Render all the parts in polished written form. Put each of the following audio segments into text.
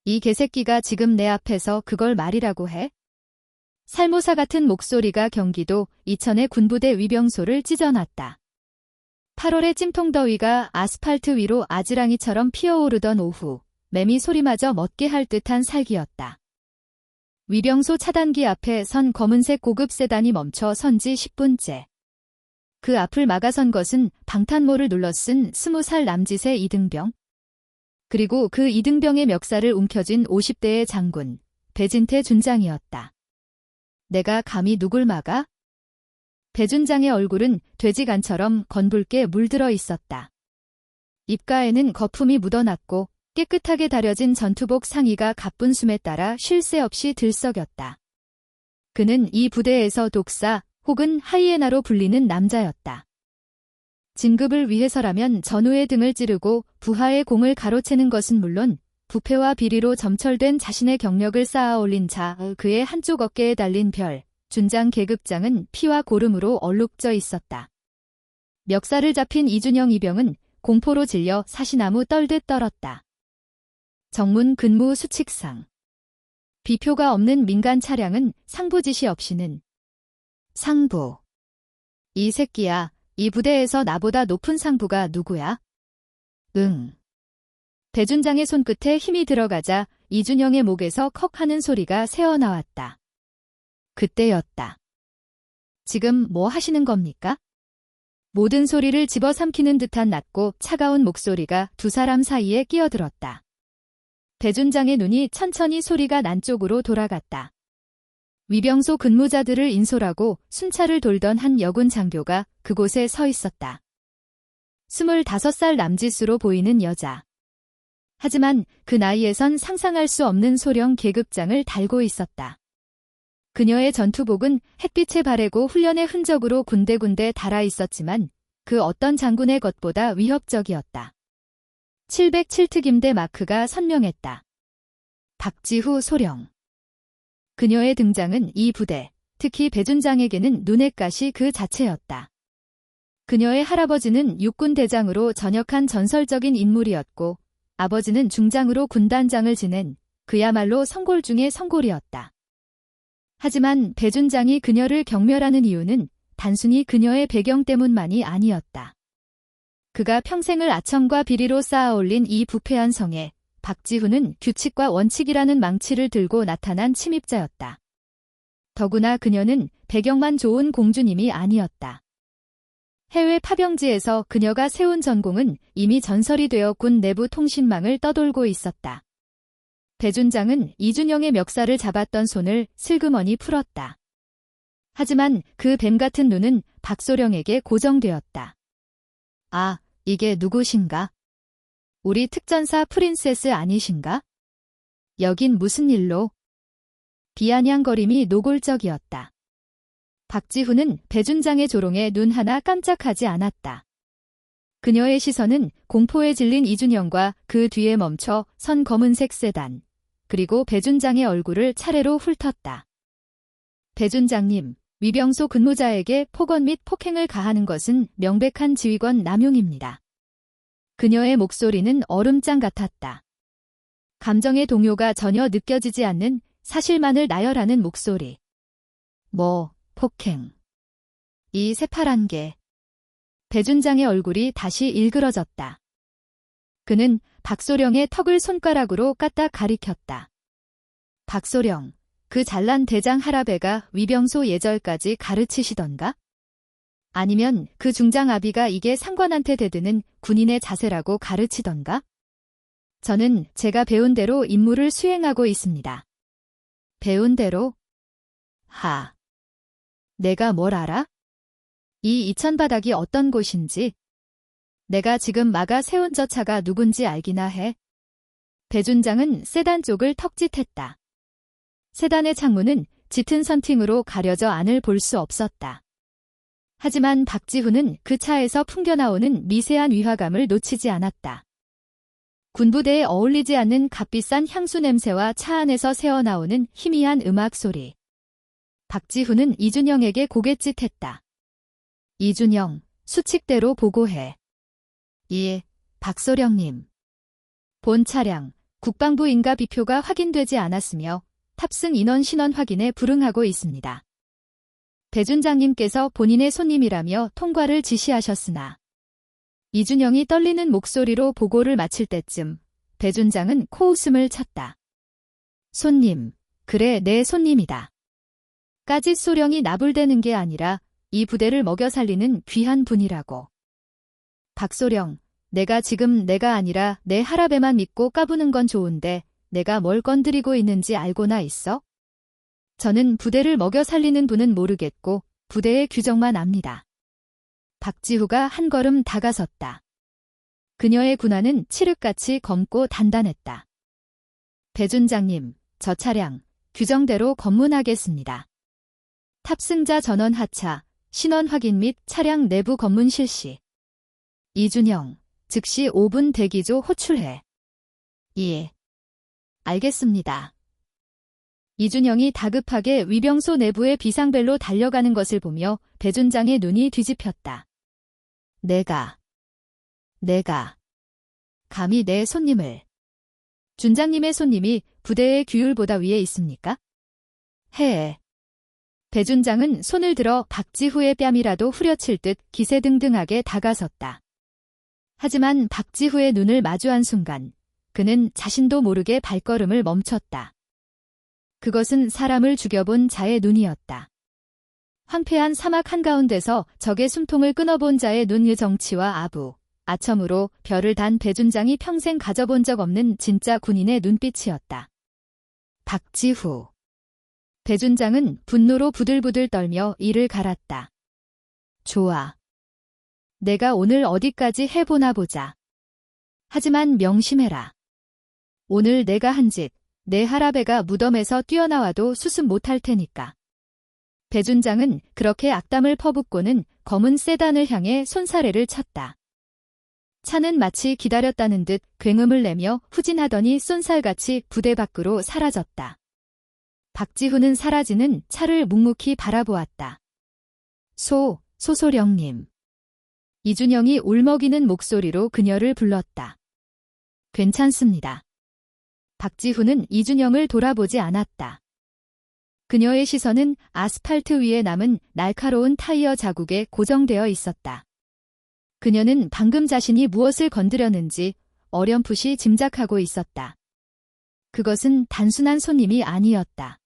이 개새끼가 지금 내 앞에서 그걸 말이라고 해? 살모사 같은 목소리가 경기도 이천의 군부대 위병소를 찢어놨다. 8월의 찜통더위가 아스팔트 위로 아지랑이처럼 피어오르던 오후, 매미 소리마저 멎게 할 듯한 살기였다. 위병소 차단기 앞에 선 검은색 고급 세단이 멈춰 선지 10분째. 그 앞을 막아선 것은 방탄모를 눌러 쓴 20살 남짓의 이등병. 그리고 그 이등병의 멱살을 움켜쥔 50대의 장군, 배진태 준장이었다. 내가 감히 누굴 막아? 배준장의 얼굴은 돼지간처럼 건붉게 물들어 있었다. 입가에는 거품이 묻어났고 깨끗하게 다려진 전투복 상의가 가쁜 숨에 따라 쉴 새 없이 들썩였다. 그는 이 부대에서 독사 혹은 하이에나로 불리는 남자였다. 진급을 위해서라면 전우의 등을 찌르고 부하의 공을 가로채는 것은 물론 부패와 비리로 점철된 자신의 경력을 쌓아 올린 자, 그의 한쪽 어깨에 달린 별, 준장 계급장은 피와 고름으로 얼룩져 있었다. 멱살을 잡힌 이준영 이병은 공포로 질려 사시나무 떨듯 떨었다. 정문 근무 수칙상. 비표가 없는 민간 차량은 상부 지시 없이는. 상부. 이 새끼야, 이 부대에서 나보다 높은 상부가 누구야? 응. 배준장의 손끝에 힘이 들어가자 이준영의 목에서 컥 하는 소리가 새어나왔다. 그때였다. 지금 뭐 하시는 겁니까? 모든 소리를 집어삼키는 듯한 낮고 차가운 목소리가 두 사람 사이에 끼어들었다. 배준장의 눈이 천천히 소리가 난 쪽으로 돌아갔다. 위병소 근무자들을 인솔하고 순찰을 돌던 한 여군 장교가 그곳에 서 있었다. 25살 남짓으로 보이는 여자. 하지만 그 나이에선 상상할 수 없는 소령 계급장을 달고 있었다. 그녀의 전투복은 햇빛에 바래고 훈련의 흔적으로 군데군데 달아 있었지만 그 어떤 장군의 것보다 위협적이었다. 707특임대 마크가 선명했다. 박지후 소령. 그녀의 등장은 이 부대, 특히 배준장에게는 눈의 가시 그 자체였다. 그녀의 할아버지는 육군 대장으로 전역한 전설적인 인물이었고 아버지는 중장으로 군단장을 지낸 그야말로 성골 중의 성골이었다. 하지만 배준장이 그녀를 경멸하는 이유는 단순히 그녀의 배경 때문만이 아니었다. 그가 평생을 아청과 비리로 쌓아올린 이 부패한 성에 박지후는 규칙과 원칙이라는 망치를 들고 나타난 침입자였다. 더구나 그녀는 배경만 좋은 공주님이 아니었다. 해외 파병지에서 그녀가 세운 전공은 이미 전설이 되어 군 내부 통신망을 떠돌고 있었다. 배준장은 이준영의 멱살을 잡았던 손을 슬그머니 풀었다. 하지만 그 뱀 같은 눈은 박소령에게 고정되었다. 아, 이게 누구신가? 우리 특전사 프린세스 아니신가? 여긴 무슨 일로? 비아냥거림이 노골적이었다. 박지후는 배준장의 조롱에 눈 하나 깜짝하지 않았다. 그녀의 시선은 공포에 질린 이준영과 그 뒤에 멈춰 선 검은색 세단, 그리고 배준장의 얼굴을 차례로 훑었다. 배준장님, 위병소 근무자에게 폭언 및 폭행을 가하는 것은 명백한 지휘권 남용입니다. 그녀의 목소리는 얼음장 같았다. 감정의 동요가 전혀 느껴지지 않는 사실만을 나열하는 목소리. 폭행. 이 새파란 게. 배준장의 얼굴이 다시 일그러졌다. 그는 박소령의 턱을 손가락으로 까딱 가리켰다. 박소령, 그 잘난 대장 할아베가 위병소 예절까지 가르치시던가? 아니면 그 중장 아비가 이게 상관한테 대드는 군인의 자세라고 가르치던가? 저는 제가 배운 대로 임무를 수행하고 있습니다. 배운 대로? 내가 뭘 알아? 이 이천 바닥이 어떤 곳인지? 내가 지금 막아 세운 저 차가 누군지 알기나 해. 배준장은 세단 쪽을 턱짓했다. 세단의 창문은 짙은 선팅으로 가려져 안을 볼 수 없었다. 하지만 박지후는 그 차에서 풍겨나오는 미세한 위화감을 놓치지 않았다. 군부대에 어울리지 않는 값비싼 향수 냄새와 차 안에서 새어나오는 희미한 음악 소리. 박지후는 이준영에게 고갯짓했다. 이준영, 수칙대로 보고해. 예, 박소령님. 본 차량, 국방부 인가비표가 확인되지 않았으며 탑승 인원 신원 확인에 불응하고 있습니다. 배준장님께서 본인의 손님이라며 통과를 지시하셨으나 이준영이 떨리는 목소리로 보고를 마칠 때쯤 배준장은 코웃음을 쳤다. 손님, 그래 내 손님이다. 까짓 소령이 나불대는 게 아니라 이 부대를 먹여 살리는 귀한 분이라고. 박소령, 내가 지금 내가 아니라 내 하라배만 믿고 까부는 건 좋은데 내가 뭘 건드리고 있는지 알고나 있어? 저는 부대를 먹여 살리는 분은 모르겠고 부대의 규정만 압니다. 박지후가 한 걸음 다가섰다. 그녀의 군화는 칠흑같이 검고 단단했다. 배준장님, 저 차량 규정대로 검문하겠습니다. 탑승자 전원 하차, 신원 확인 및 차량 내부 검문 실시. 이준영, 즉시 5분 대기조 호출해. 예. 알겠습니다. 이준영이 다급하게 위병소 내부의 비상벨로 달려가는 것을 보며 배준장의 눈이 뒤집혔다. 내가 감히 내 손님을. 준장님의 손님이 부대의 규율보다 위에 있습니까? 해. 배준장은 손을 들어 박지후의 뺨이라도 후려칠 듯 기세등등하게 다가섰다. 하지만 박지후의 눈을 마주한 순간 그는 자신도 모르게 발걸음을 멈췄다. 그것은 사람을 죽여본 자의 눈이었다. 황폐한 사막 한가운데서 적의 숨통을 끊어본 자의 눈의 정치와 아첨으로 별을 단 배준장이 평생 가져본 적 없는 진짜 군인의 눈빛이었다. 박지후. 배준장은 분노로 부들부들 떨며 이를 갈았다. 좋아. 내가 오늘 어디까지 해보나 보자. 하지만 명심해라. 오늘 내가 한 짓, 내 하라배가 무덤에서 뛰어나와도 수습 못할 테니까. 배준장은 그렇게 악담을 퍼붓고는 검은 세단을 향해 손사래를 쳤다. 차는 마치 기다렸다는 듯 굉음을 내며 후진하더니 쏜살같이 부대 밖으로 사라졌다. 박지후는 사라지는 차를 묵묵히 바라보았다. 소소령님. 이준영이 울먹이는 목소리로 그녀를 불렀다. 괜찮습니다. 박지후는 이준영을 돌아보지 않았다. 그녀의 시선은 아스팔트 위에 남은 날카로운 타이어 자국에 고정되어 있었다. 그녀는 방금 자신이 무엇을 건드렸는지 어렴풋이 짐작하고 있었다. 그것은 단순한 손님이 아니었다.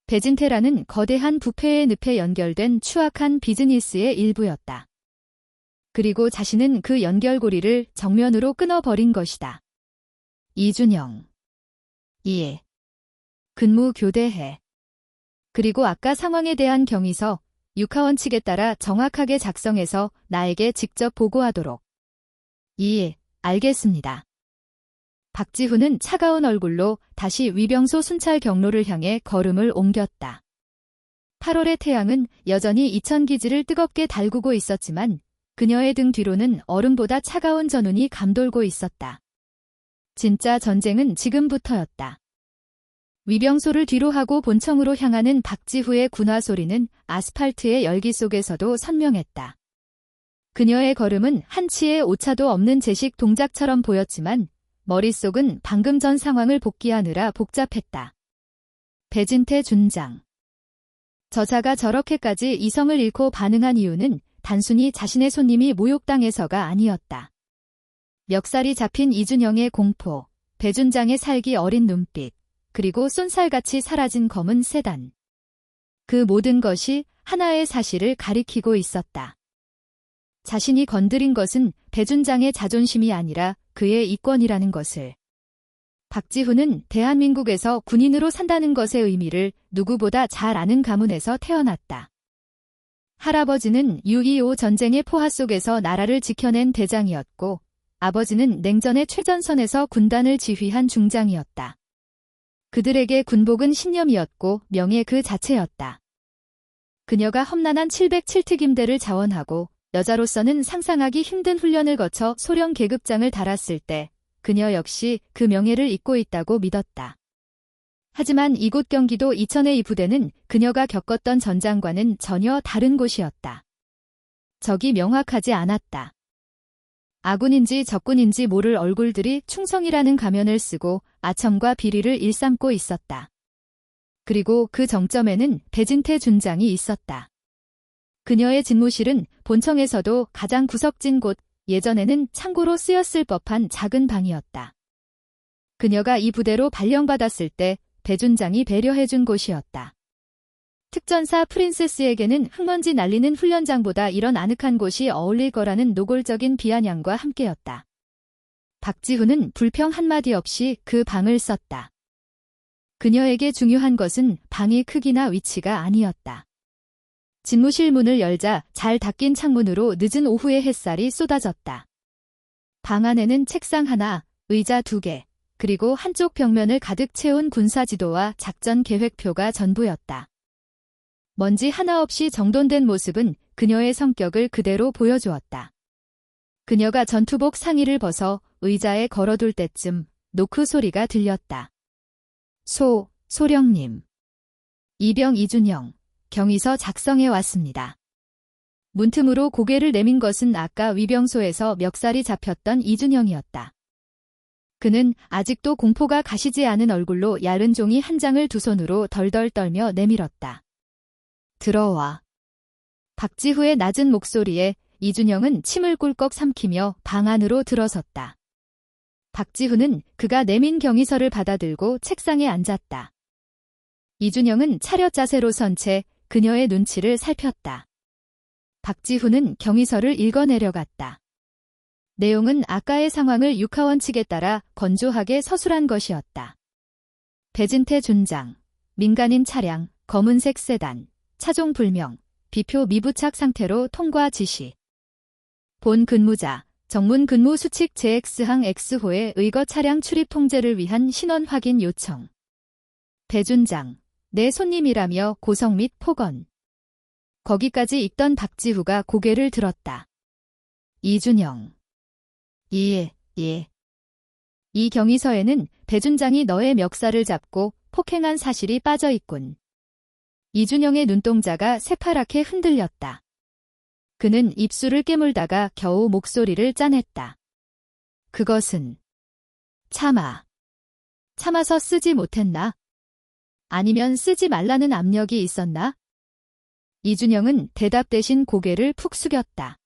베진테라는 거대한 부패의 늪에 연결된 추악한 비즈니스의 일부였다. 그리고 자신은 그 연결고리를 정면으로 끊어버린 것이다. 이준영. 예. 근무 교대해. 그리고 아까 상황에 대한 경위서 육하원칙에 따라 정확하게 작성해서 나에게 직접 보고하도록. 예, 알겠습니다. 박지후는 차가운 얼굴로 다시 위병소 순찰 경로를 향해 걸음을 옮겼다. 8월의 태양은 여전히 이천기지를 뜨겁게 달구고 있었지만 그녀의 등 뒤로는 얼음보다 차가운 전운이 감돌고 있었다. 진짜 전쟁은 지금부터였다. 위병소를 뒤로 하고 본청으로 향하는 박지후의 군화 소리는 아스팔트의 열기 속에서도 선명했다. 그녀의 걸음은 한치의 오차도 없는 제식 동작처럼 보였지만 머릿속은 방금 전 상황을 복귀하느라 복잡했다. 배진태 준장. 저자가 저렇게까지 이성을 잃고 반응한 이유는 단순히 자신의 손님이 모욕당해서가 아니었다. 멱살이 잡힌 이준영의 공포, 배준장의 살기 어린 눈빛, 그리고 쏜살같이 사라진 검은 세단. 그 모든 것이 하나의 사실을 가리키고 있었다. 자신이 건드린 것은 배준장의 자존심이 아니라 그의 이권이라는 것을. 박지후는 대한민국에서 군인으로 산다는 것의 의미를 누구보다 잘 아는 가문에서 태어났다. 할아버지는 6.25 전쟁의 포화 속에서 나라를 지켜낸 대장이었고 아버지는 냉전의 최전선에서 군단을 지휘한 중장이었다. 그들에게 군복은 신념이었고 명예 그 자체였다. 그녀가 험난한 707특임대를 자원하고 여자로서는 상상하기 힘든 훈련을 거쳐 소령 계급장을 달았을 때 그녀 역시 그 명예를 잊고 있다고 믿었다. 하지만 이곳 경기도 이천의 이 부대는 그녀가 겪었던 전장과는 전혀 다른 곳이었다. 적이 명확하지 않았다. 아군인지 적군인지 모를 얼굴들이 충성이라는 가면을 쓰고 아첨과 비리를 일삼고 있었다. 그리고 그 정점에는 배진태 준장이 있었다. 그녀의 집무실은 본청에서도 가장 구석진 곳, 예전에는 창고로 쓰였을 법한 작은 방이었다. 그녀가 이 부대로 발령받았을 때 배 준장이 배려해준 곳이었다. 특전사 프린세스에게는 흙먼지 날리는 훈련장보다 이런 아늑한 곳이 어울릴 거라는 노골적인 비아냥과 함께였다. 박지훈은 불평 한마디 없이 그 방을 썼다. 그녀에게 중요한 것은 방의 크기나 위치가 아니었다. 집무실 문을 열자 잘 닫힌 창문으로 늦은 오후의 햇살이 쏟아졌다. 방 안에는 책상 하나, 의자 2개, 그리고 한쪽 벽면을 가득 채운 군사지도와 작전 계획표가 전부였다. 먼지 하나 없이 정돈된 모습은 그녀의 성격을 그대로 보여주었다. 그녀가 전투복 상의를 벗어 의자에 걸어둘 때쯤 노크 소리가 들렸다. 소령님. 이병 이준영, 경위서 작성해 왔습니다. 문틈으로 고개를 내민 것은 아까 위병소에서 멱살이 잡혔던 이준영이었다. 그는 아직도 공포가 가시지 않은 얼굴로 얇은 종이 한 장을 두 손으로 덜덜 떨며 내밀었다. 들어와. 박지후의 낮은 목소리에 이준영은 침을 꿀꺽 삼키며 방 안으로 들어섰다. 박지후는 그가 내민 경위서를 받아들고 책상에 앉았다. 이준영은 차렷 자세로 선 채 그녀의 눈치를 살폈다. 박지후는 경위서를 읽어내려갔다. 내용은 아까의 상황을 육하원 측에 따라 건조하게 서술한 것이었다. 배진태 준장, 민간인 차량, 검은색 세단, 차종 불명, 비표 미부착 상태로 통과 지시. 본 근무자, 정문 근무 수칙 JX항 X호의 의거 차량 출입 통제를 위한 신원 확인 요청. 배 준장, 내 손님이라며 고성 및 폭언. 거기까지 읽던 박지후가 고개를 들었다. 이준영. 예. 이 경위서에는 배 준장이 너의 멱살을 잡고 폭행한 사실이 빠져 있군. 이준영의 눈동자가 새파랗게 흔들렸다. 그는 입술을 깨물다가 겨우 목소리를 짜냈다. 그것은 참아서 쓰지 못했나? 아니면 쓰지 말라는 압력이 있었나? 이준영은 대답 대신 고개를 푹 숙였다.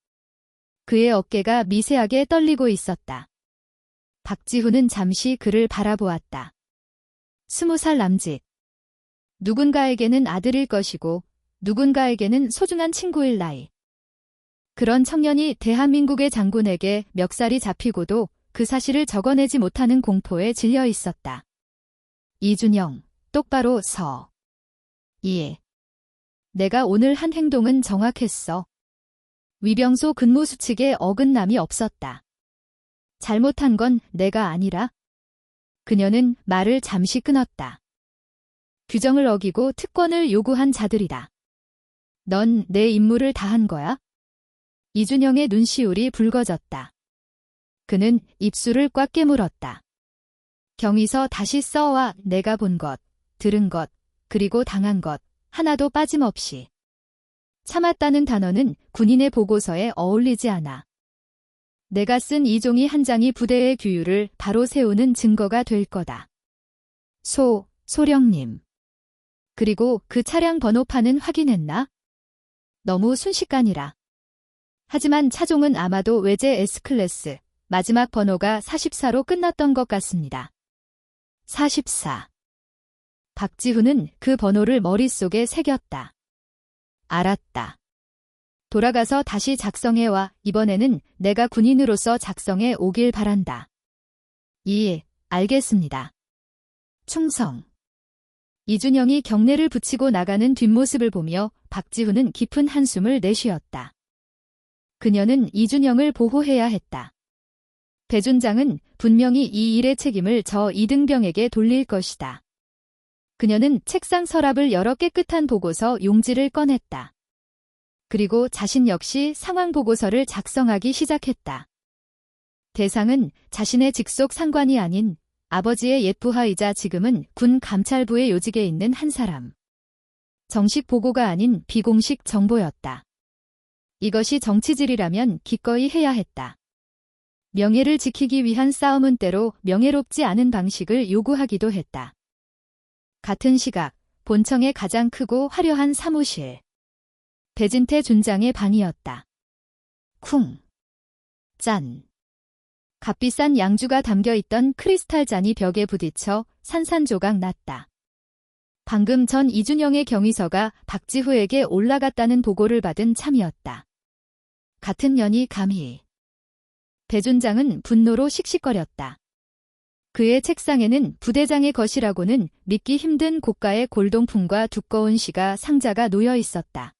그의 어깨가 미세하게 떨리고 있었다. 박지훈은 잠시 그를 바라보았다. 20살 남짓. 누군가에게는 아들일 것이고 누군가에게는 소중한 친구일 나이. 그런 청년이 대한민국의 장군에게 멱살이 잡히고도 그 사실을 적어내지 못하는 공포에 질려 있었다. 이준영, 똑바로 서. 예. 내가 오늘 한 행동은 정확했어. 위병소 근무 수칙에 어긋남이 없었다. 잘못한 건 내가 아니라. 그녀는 말을 잠시 끊었다. 규정을 어기고 특권을 요구한 자들이다. 넌 내 임무를 다한 거야? 이준영의 눈시울이 붉어졌다. 그는 입술을 꽉 깨물었다. 경위서 다시 써와. 내가 본 것, 들은 것, 그리고 당한 것, 하나도 빠짐없이. 참았다는 단어는 군인의 보고서에 어울리지 않아. 내가 쓴 이 종이 한 장이 부대의 규율을 바로 세우는 증거가 될 거다. 소령님. 그리고 그 차량 번호판은 확인했나? 너무 순식간이라. 하지만 차종은 아마도 외제 S클래스, 마지막 번호가 44로 끝났던 것 같습니다. 44. 박지훈은 그 번호를 머릿속에 새겼다. 알았다. 돌아가서 다시 작성해와. 이번에는 내가 군인으로서 작성해 오길 바란다. 예, 알겠습니다. 충성. 이준영이 경례를 붙이고 나가는 뒷모습을 보며 박지훈은 깊은 한숨을 내쉬었다. 그녀는 이준영을 보호해야 했다. 배 준장은 분명히 이 일의 책임을 저 이등병에게 돌릴 것이다. 그녀는 책상 서랍을 열어 깨끗한 보고서 용지를 꺼냈다. 그리고 자신 역시 상황 보고서를 작성하기 시작했다. 대상은 자신의 직속 상관이 아닌 아버지의 옛 부하이자 지금은 군 감찰부의 요직에 있는 한 사람. 정식 보고가 아닌 비공식 정보였다. 이것이 정치질이라면 기꺼이 해야 했다. 명예를 지키기 위한 싸움은 때로 명예롭지 않은 방식을 요구하기도 했다. 같은 시각, 본청의 가장 크고 화려한 사무실. 배진태 준장의 방이었다. 쿵. 짠. 값비싼 양주가 담겨있던 크리스탈 잔이 벽에 부딪혀 산산조각 났다. 방금 전 이준영의 경위서가 박지후에게 올라갔다는 보고를 받은 참이었다. 같은 년이 감히. 배 준장은 분노로 씩씩거렸다. 그의 책상에는 부대장의 것이라고는 믿기 힘든 고가의 골동품과 두꺼운 시가 상자가 놓여 있었다.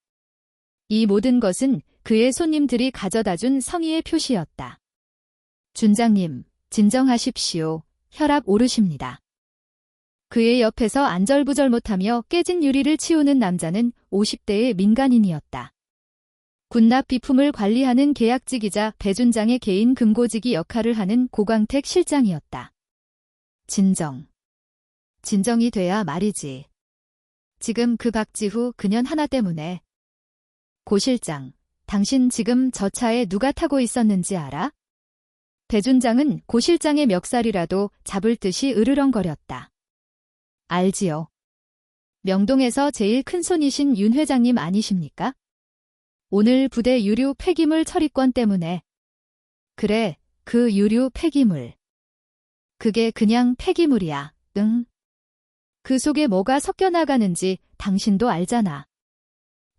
이 모든 것은 그의 손님들이 가져다준 성의의 표시였다. 준장님, 진정하십시오. 혈압 오르십니다. 그의 옆에서 안절부절 못하며 깨진 유리를 치우는 남자는 50대의 민간인이었다. 군납 비품을 관리하는 계약직이자 배 준장의 개인 금고지기 역할을 하는 고광택 실장이었다. 진정이 돼야 말이지. 지금 그 박지후 그년 하나 때문에. 고 실장, 당신 지금 저 차에 누가 타고 있었는지 알아? 배 준장은 고 실장의 멱살이라도 잡을 듯이 으르렁거렸다. 알지요. 명동에서 제일 큰 손이신 윤 회장님 아니십니까? 오늘 부대 유류 폐기물 처리권 때문에. 그래, 그 유류 폐기물. 그게 그냥 폐기물이야, 응? 그 속에 뭐가 섞여 나가는지 당신도 알잖아.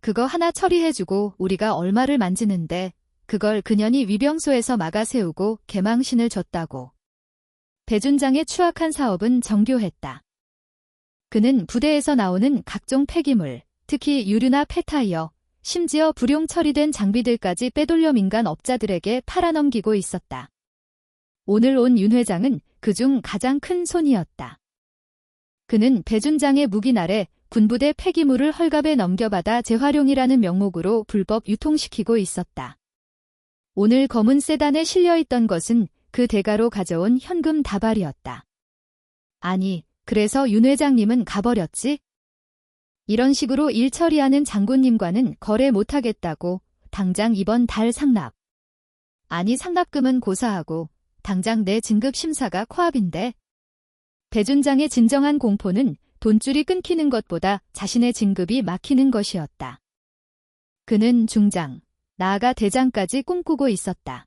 그거 하나 처리해주고 우리가 얼마를 만지는데 그걸 그년이 위병소에서 막아 세우고 개망신을 줬다고. 배 준장의 추악한 사업은 정교했다. 그는 부대에서 나오는 각종 폐기물, 특히 유류나 폐타이어, 심지어 불용 처리된 장비들까지 빼돌려 민간 업자들에게 팔아넘기고 있었다. 오늘 온 윤 회장은 그중 가장 큰 손이었다. 그는 배 준장의 묵인 아래 군부대 폐기물을 헐값에 넘겨받아 재활용이라는 명목으로 불법 유통시키고 있었다. 오늘 검은 세단에 실려있던 것은 그 대가로 가져온 현금 다발이었다. 아니, 그래서 윤 회장님은 가버렸지? 이런 식으로 일 처리하는 장군님과는 거래 못하겠다고 당장 이번 달 상납. 아니 상납금은 고사하고 당장 내 진급 심사가 코앞인데. 배 준장의 진정한 공포는 돈줄이 끊기는 것보다 자신의 진급이 막히는 것이었다. 그는 중장, 나아가 대장까지 꿈꾸고 있었다.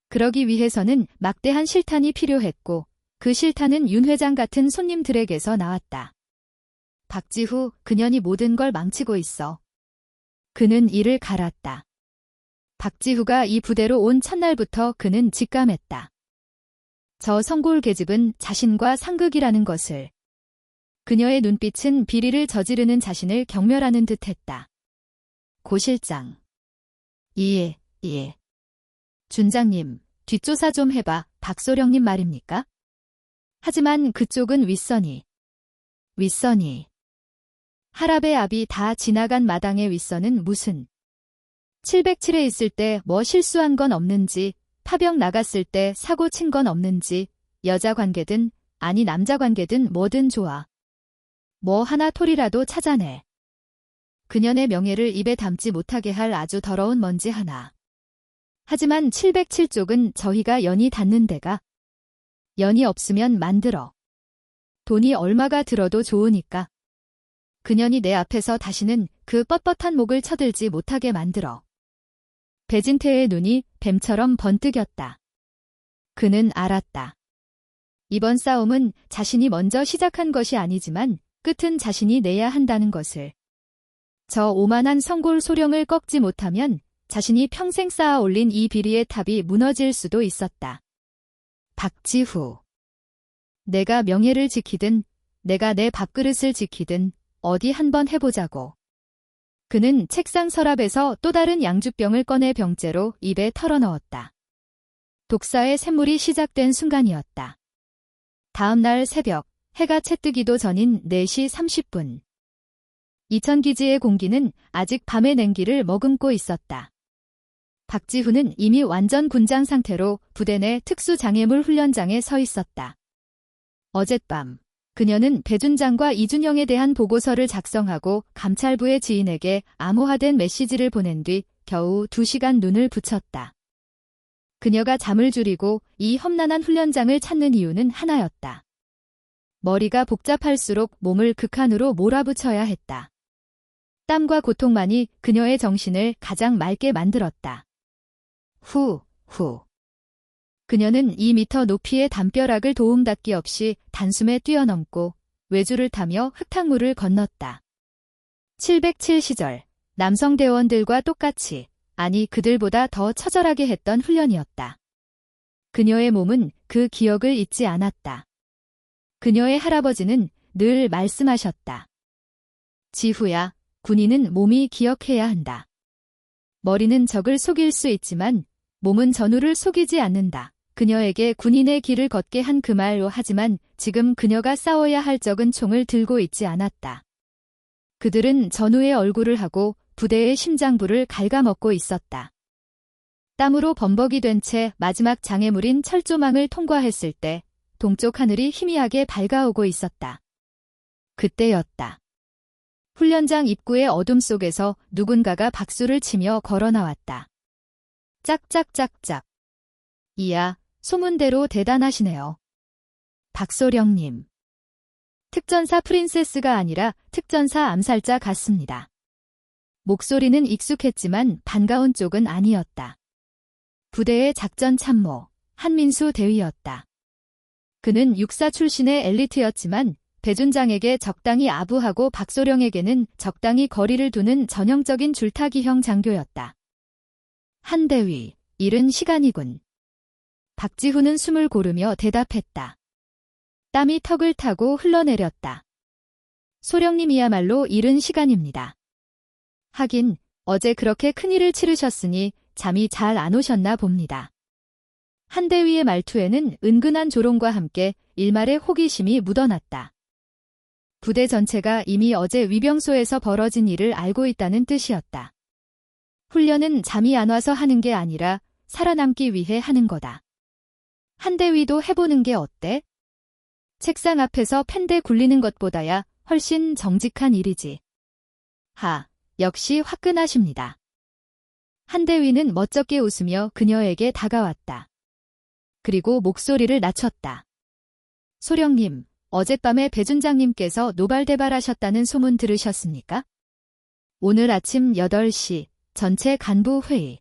그러기 위해서는 막대한 실탄이 필요했고 그 실탄은 윤 회장 같은 손님들에게서 나왔다. 박지후, 그년이 모든 걸 망치고 있어. 그는 이를 갈았다. 박지후가 이 부대로 온 첫날부터 그는 직감했다. 저 성골 계집은 자신과 상극이라는 것을. 그녀의 눈빛은 비리를 저지르는 자신을 경멸하는 듯했다. 고 실장. 예. 준장님, 뒷조사 좀 해봐. 박소령님 말입니까? 하지만 그쪽은 윗선이. 하랍의 압이 다 지나간 마당의 윗선은 무슨. 707에 있을 때 뭐 실수한 건 없는지, 파병 나갔을 때 사고 친 건 없는지, 여자 관계든 아니 남자 관계든 뭐든 좋아. 뭐 하나 톨이라도 찾아내. 그년의 명예를 입에 담지 못하게 할 아주 더러운 먼지 하나. 하지만 707쪽은 저희가 연이 닿는 데가. 연이 없으면 만들어. 돈이 얼마가 들어도 좋으니까. 그년이 내 앞에서 다시는 그 뻣뻣한 목을 쳐들지 못하게 만들어. 배진태의 눈이 뱀처럼 번뜩였다. 그는 알았다. 이번 싸움은 자신이 먼저 시작한 것이 아니지만 끝은 자신이 내야 한다는 것을. 저 오만한 성골 소령을 꺾지 못하면 자신이 평생 쌓아 올린 이 비리의 탑이 무너질 수도 있었다. 박지후. 내가 명예를 지키든 내가 내 밥그릇을 지키든 어디 한번 해보자고. 그는 책상 서랍에서 또 다른 양주병을 꺼내 병째로 입에 털어넣었다. 독사의 샘물이 시작된 순간이었다. 다음 날 새벽, 해가 채뜨기도 전인 4시 30분. 이천기지의 공기는 아직 밤의 냉기를 머금고 있었다. 박지후는 이미 완전 군장 상태로 부대 내 특수장애물 훈련장에 서 있었다. 어젯밤, 그녀는 배 준장과 이준영에 대한 보고서를 작성하고 감찰부의 지인에게 암호화된 메시지를 보낸 뒤 겨우 2시간 눈을 붙였다. 그녀가 잠을 줄이고 이 험난한 훈련장을 찾는 이유는 하나였다. 머리가 복잡할수록 몸을 극한으로 몰아붙여야 했다. 땀과 고통만이 그녀의 정신을 가장 맑게 만들었다. 후. 그녀는 2미터 높이의 담벼락을 도움닫기 없이 단숨에 뛰어넘고 외주를 타며 흙탕물을 건넜다. 707 시절 남성 대원들과 똑같이, 아니 그들보다 더 처절하게 했던 훈련이었다. 그녀의 몸은 그 기억을 잊지 않았다. 그녀의 할아버지는 늘 말씀하셨다. 지후야, 군인은 몸이 기억해야 한다. 머리는 적을 속일 수 있지만 몸은 전우를 속이지 않는다. 그녀에게 군인의 길을 걷게 한 그 말로 하지만 지금 그녀가 싸워야 할 적은 총을 들고 있지 않았다. 그들은 전우의 얼굴을 하고 부대의 심장부를 갉아먹고 있었다. 땀으로 범벅이 된 채 마지막 장애물인 철조망을 통과했을 때 동쪽 하늘이 희미하게 밝아오고 있었다. 그때였다. 훈련장 입구의 어둠 속에서 누군가가 박수를 치며 걸어 나왔다. 짝짝짝짝. 이야, 소문대로 대단하시네요. 박소령님. 특전사 프린세스가 아니라 특전사 암살자 같습니다. 목소리는 익숙했지만 반가운 쪽은 아니었다. 부대의 작전 참모, 한민수 대위였다. 그는 육사 출신의 엘리트였지만 배준장에게 적당히 아부하고 박소령에게는 적당히 거리를 두는 전형적인 줄타기형 장교였다. 한 대위, 이른 시간이군. 박지훈은 숨을 고르며 대답했다. 땀이 턱을 타고 흘러내렸다. 소령님이야말로 이른 시간입니다. 하긴 어제 그렇게 큰일을 치르셨으니 잠이 잘 안 오셨나 봅니다. 한 대위의 말투에는 은근한 조롱과 함께 일말의 호기심이 묻어났다. 부대 전체가 이미 어제 위병소에서 벌어진 일을 알고 있다는 뜻이었다. 훈련은 잠이 안 와서 하는 게 아니라 살아남기 위해 하는 거다. 한 대위도 해보는 게 어때? 책상 앞에서 펜대 굴리는 것보다야 훨씬 정직한 일이지. 역시 화끈하십니다. 한 대위는 멋쩍게 웃으며 그녀에게 다가왔다. 그리고 목소리를 낮췄다. 소령님, 어젯밤에 배준장님께서 노발대발하셨다는 소문 들으셨습니까? 오늘 아침 8시 전체 간부 회의.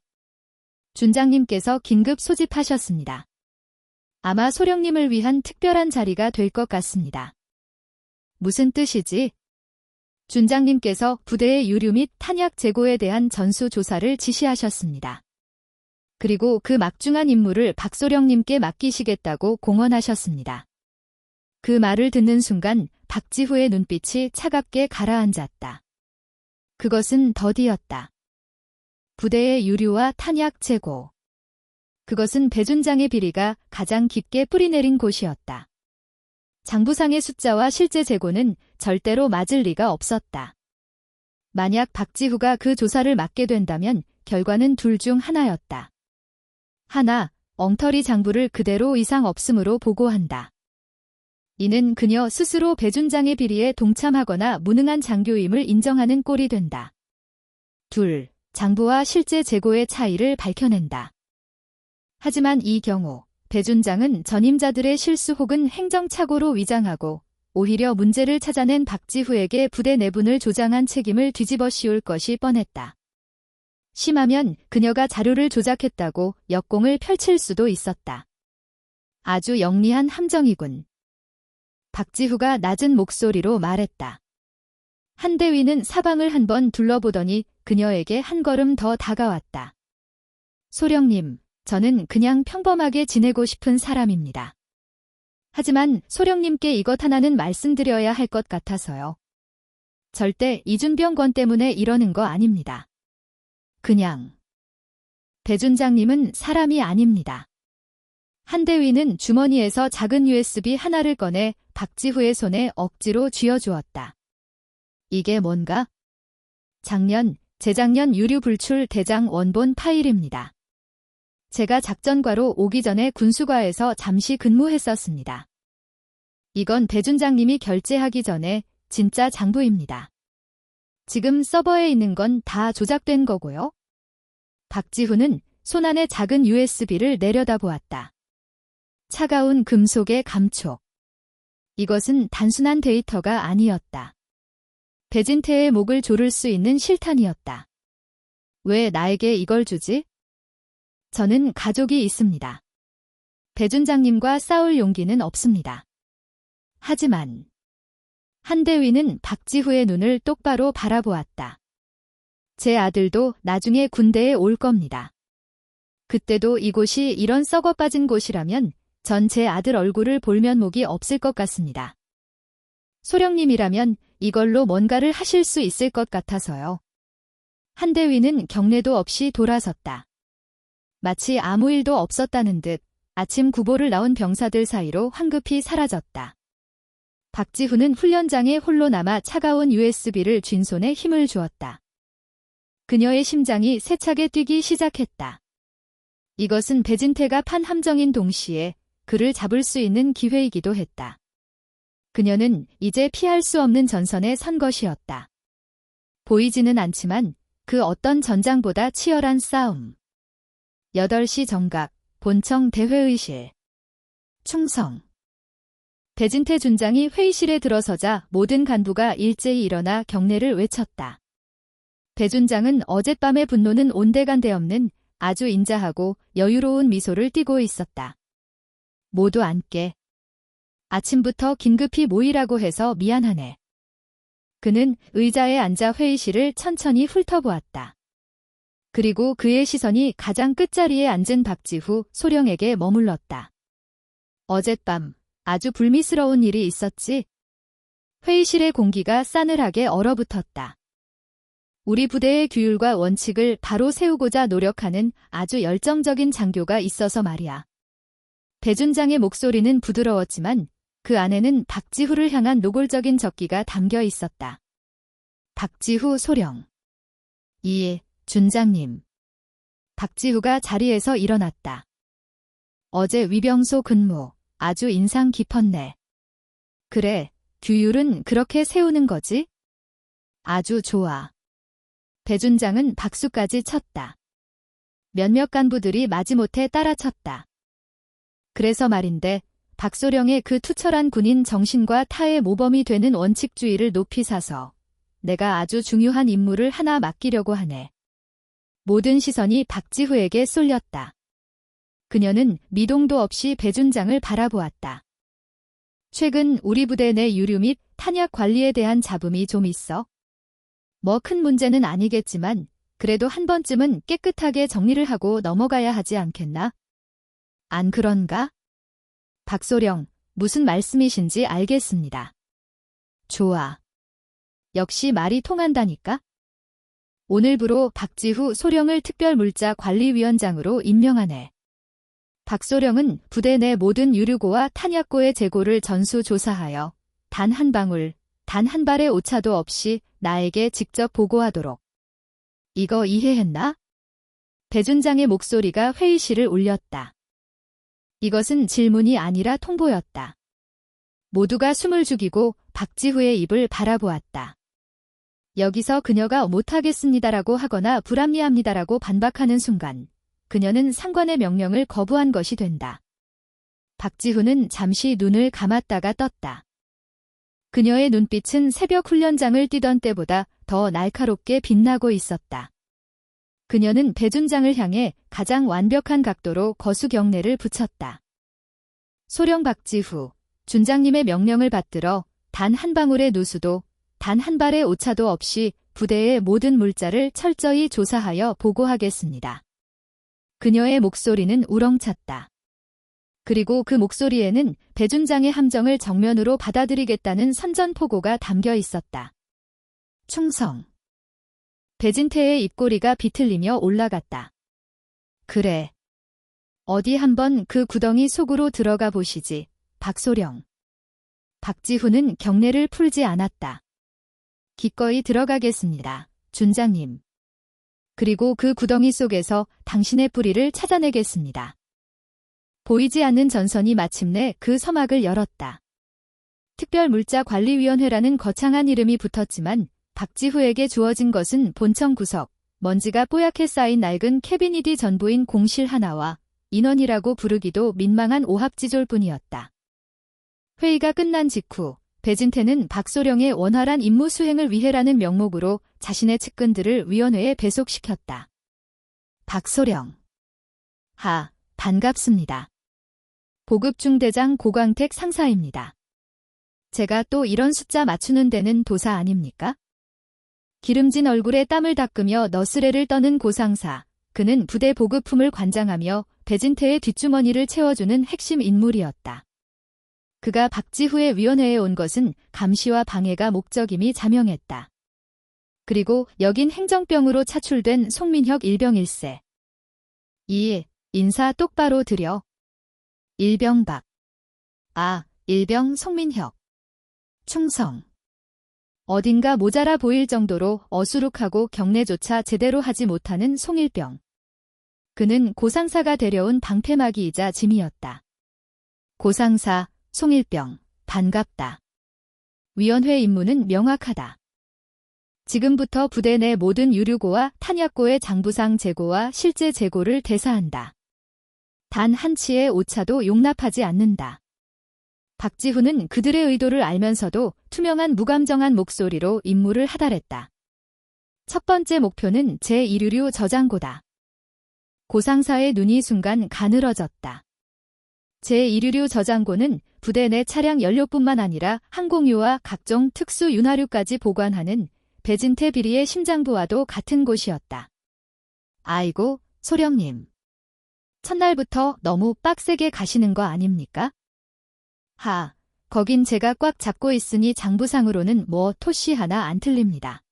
준장님께서 긴급 소집하셨습니다. 아마 소령님을 위한 특별한 자리가 될 것 같습니다. 무슨 뜻이지? 준장님께서 부대의 유류 및 탄약 재고에 대한 전수조사를 지시하셨습니다. 그리고 그 막중한 임무를 박소령님께 맡기시겠다고 공언하셨습니다. 그 말을 듣는 순간 박지후의 눈빛이 차갑게 가라앉았다. 그것은 더디였다. 부대의 유류와 탄약 재고. 그것은 배준장의 비리가 가장 깊게 뿌리내린 곳이었다. 장부상의 숫자와 실제 재고는 절대로 맞을 리가 없었다. 만약 박지후가 그 조사를 맡게 된다면 결과는 둘 중 하나였다. 하나, 엉터리 장부를 그대로 이상 없음으로 보고한다. 이는 그녀 스스로 배준장의 비리에 동참하거나 무능한 장교임을 인정하는 꼴이 된다. 둘, 장부와 실제 재고의 차이를 밝혀낸다. 하지만 이 경우 배준장은 전임자들의 실수 혹은 행정착오로 위장하고 오히려 문제를 찾아낸 박지후에게 부대 내분을 조장한 책임을 뒤집어 씌울 것이 뻔했다. 심하면 그녀가 자료를 조작했다고 역공을 펼칠 수도 있었다. 아주 영리한 함정이군. 박지후가 낮은 목소리로 말했다. 한 대위는 사방을 한번 둘러보더니 그녀에게 한 걸음 더 다가왔다. 소령님, 저는 그냥 평범하게 지내고 싶은 사람입니다. 하지만 소령님께 이것 하나는 말씀드려야 할 것 같아서요. 절대 이준병 건 때문에 이러는 거 아닙니다. 그냥. 배준장님은 사람이 아닙니다. 한 대위는 주머니에서 작은 USB 하나를 꺼내 박지후의 손에 억지로 쥐어주었다. 이게 뭔가? 재작년 유류 불출 대장 원본 파일입니다. 제가 작전과로 오기 전에 군수과에서 잠시 근무했었습니다. 이건 배준장님이 결제하기 전에 진짜 장부입니다. 지금 서버에 있는 건 다 조작된 거고요. 박지후는 손안에 작은 USB를 내려다보았다. 차가운 금속의 감촉. 이것은 단순한 데이터가 아니었다. 배진태의 목을 조를 수 있는 실탄이었다. 왜 나에게 이걸 주지? 저는 가족이 있습니다. 배준장님과 싸울 용기는 없습니다. 하지만 한대위는 박지후의 눈을 똑바로 바라보았다. 제 아들도 나중에 군대에 올 겁니다. 그때도 이곳이 이런 썩어 빠진 곳이라면 전 제 아들 얼굴을 볼 면목이 없을 것 같습니다. 소령님이라면 이걸로 뭔가를 하실 수 있을 것 같아서요. 한대위는 경례도 없이 돌아섰다. 마치 아무 일도 없었다는 듯 아침 구보를 나온 병사들 사이로 황급히 사라졌다. 박지후는 훈련장에 홀로 남아 차가운 USB를 쥔 손에 힘을 주었다. 그녀의 심장이 세차게 뛰기 시작했다. 이것은 배진태가 판 함정인 동시에 그를 잡을 수 있는 기회이기도 했다. 그녀는 이제 피할 수 없는 전선에 선 것이었다. 보이지는 않지만 그 어떤 전장보다 치열한 싸움. 8시 정각, 본청 대회의실. 충성. 배진태 준장이 회의실에 들어서자 모든 간부가 일제히 일어나 경례를 외쳤다. 배 준장은 어젯밤의 분노는 온데간데 없는 아주 인자하고 여유로운 미소를 띠고 있었다. 모두 앉게. 아침부터 긴급히 모이라고 해서 미안하네. 그는 의자에 앉아 회의실을 천천히 훑어보았다. 그리고 그의 시선이 가장 끝자리에 앉은 박지후 소령에게 머물렀다. 어젯밤 아주 불미스러운 일이 있었지? 회의실의 공기가 싸늘하게 얼어붙었다. 우리 부대의 규율과 원칙을 바로 세우고자 노력하는 아주 열정적인 장교가 있어서 말이야. 배준장의 목소리는 부드러웠지만 그 안에는 박지후를 향한 노골적인 적기가 담겨 있었다. 박지후 소령. 이, 준장님. 박지후가 자리에서 일어났다. 어제 위병소 근무 아주 인상 깊었네. 그래, 규율은 그렇게 세우는 거지? 아주 좋아. 배준장은 박수까지 쳤다. 몇몇 간부들이 마지못해 따라쳤다. 그래서 말인데 박소령의 그 투철한 군인 정신과 타의 모범이 되는 원칙주의를 높이 사서 내가 아주 중요한 임무를 하나 맡기려고 하네. 모든 시선이 박지후에게 쏠렸다. 그녀는 미동도 없이 배준장을 바라보았다. 최근 우리 부대 내 유류 및 탄약 관리에 대한 잡음이 좀 있어. 뭐 큰 문제는 아니겠지만 그래도 한 번쯤은 깨끗하게 정리를 하고 넘어가야 하지 않겠나? 안 그런가? 박소령, 무슨 말씀이신지 알겠습니다. 좋아. 역시 말이 통한다니까? 오늘부로 박지후 소령을 특별물자관리위원장으로 임명하네. 박소령은 부대 내 모든 유류고와 탄약고의 재고를 전수조사하여 단 한 방울, 단 한 발의 오차도 없이 나에게 직접 보고하도록. 이거 이해했나? 배준장의 목소리가 회의실을 울렸다. 이것은 질문이 아니라 통보였다. 모두가 숨을 죽이고 박지후의 입을 바라보았다. 여기서 그녀가 못하겠습니다라고 하거나 불합리합니다라고 반박하는 순간 그녀는 상관의 명령을 거부한 것이 된다. 박지후는 잠시 눈을 감았다가 떴다. 그녀의 눈빛은 새벽 훈련장을 뛰던 때보다 더 날카롭게 빛나고 있었다. 그녀는 배준장을 향해 가장 완벽한 각도로 거수경례를 붙였다. 소령 박지후, 준장님의 명령을 받들어 단 한 방울의 누수도, 단 한 발의 오차도 없이 부대의 모든 물자를 철저히 조사하여 보고하겠습니다. 그녀의 목소리는 우렁찼다. 그리고 그 목소리에는 배준장의 함정을 정면으로 받아들이겠다는 선전포고가 담겨 있었다. 충성. 배진태의 입꼬리가 비틀리며 올라갔다. 그래. 어디 한번 그 구덩이 속으로 들어가 보시지, 박소령. 박지후는 경례를 풀지 않았다. 기꺼이 들어가겠습니다, 준장님. 그리고 그 구덩이 속에서 당신의 뿌리를 찾아내겠습니다. 보이지 않는 전선이 마침내 그 서막을 열었다. 특별물자관리위원회라는 거창한 이름이 붙었지만 박지후에게 주어진 것은 본청 구석, 먼지가 뽀얗게 쌓인 낡은 캐비닛이 전부인 공실 하나와 인원이라고 부르기도 민망한 오합지졸뿐이었다. 회의가 끝난 직후 배진태는 박소령의 원활한 임무 수행을 위해라는 명목으로 자신의 측근들을 위원회에 배속시켰다. 박소령. 반갑습니다. 보급중대장 고광택 상사입니다. 제가 또 이런 숫자 맞추는 데는 도사 아닙니까? 기름진 얼굴에 땀을 닦으며 너스레를 떠는 고상사. 그는 부대 보급품을 관장하며 배진태의 뒷주머니를 채워주는 핵심 인물이었다. 그가 박지후의 위원회에 온 것은 감시와 방해가 목적임이 자명했다. 그리고 여긴 행정병으로 차출된 송민혁 일병 1세. 인사 똑바로 드려. 일병 박. 일병 송민혁. 충성. 어딘가 모자라 보일 정도로 어수룩하고 경례조차 제대로 하지 못하는 송일병. 그는 고상사가 데려온 방패막이이자 짐이었다. 고상사, 송일병, 반갑다. 위원회 임무는 명확하다. 지금부터 부대 내 모든 유류고와 탄약고의 장부상 재고와 실제 재고를 대사한다. 단 한치의 오차도 용납하지 않는다. 박지후는 그들의 의도를 알면서도 투명한 무감정한 목소리로 임무를 하달했다. 첫 번째 목표는 제1유류 저장고다. 고상사의 눈이 순간 가늘어졌다. 제1유류 저장고는 부대 내 차량 연료뿐만 아니라 항공유와 각종 특수 윤활유까지 보관하는 배진태 비리의 심장부와도 같은 곳이었다. 아이고, 소령님. 첫날부터 너무 빡세게 가시는 거 아닙니까? 거긴 제가 꽉 잡고 있으니 장부상으로는 뭐 토시 하나 안 틀립니다.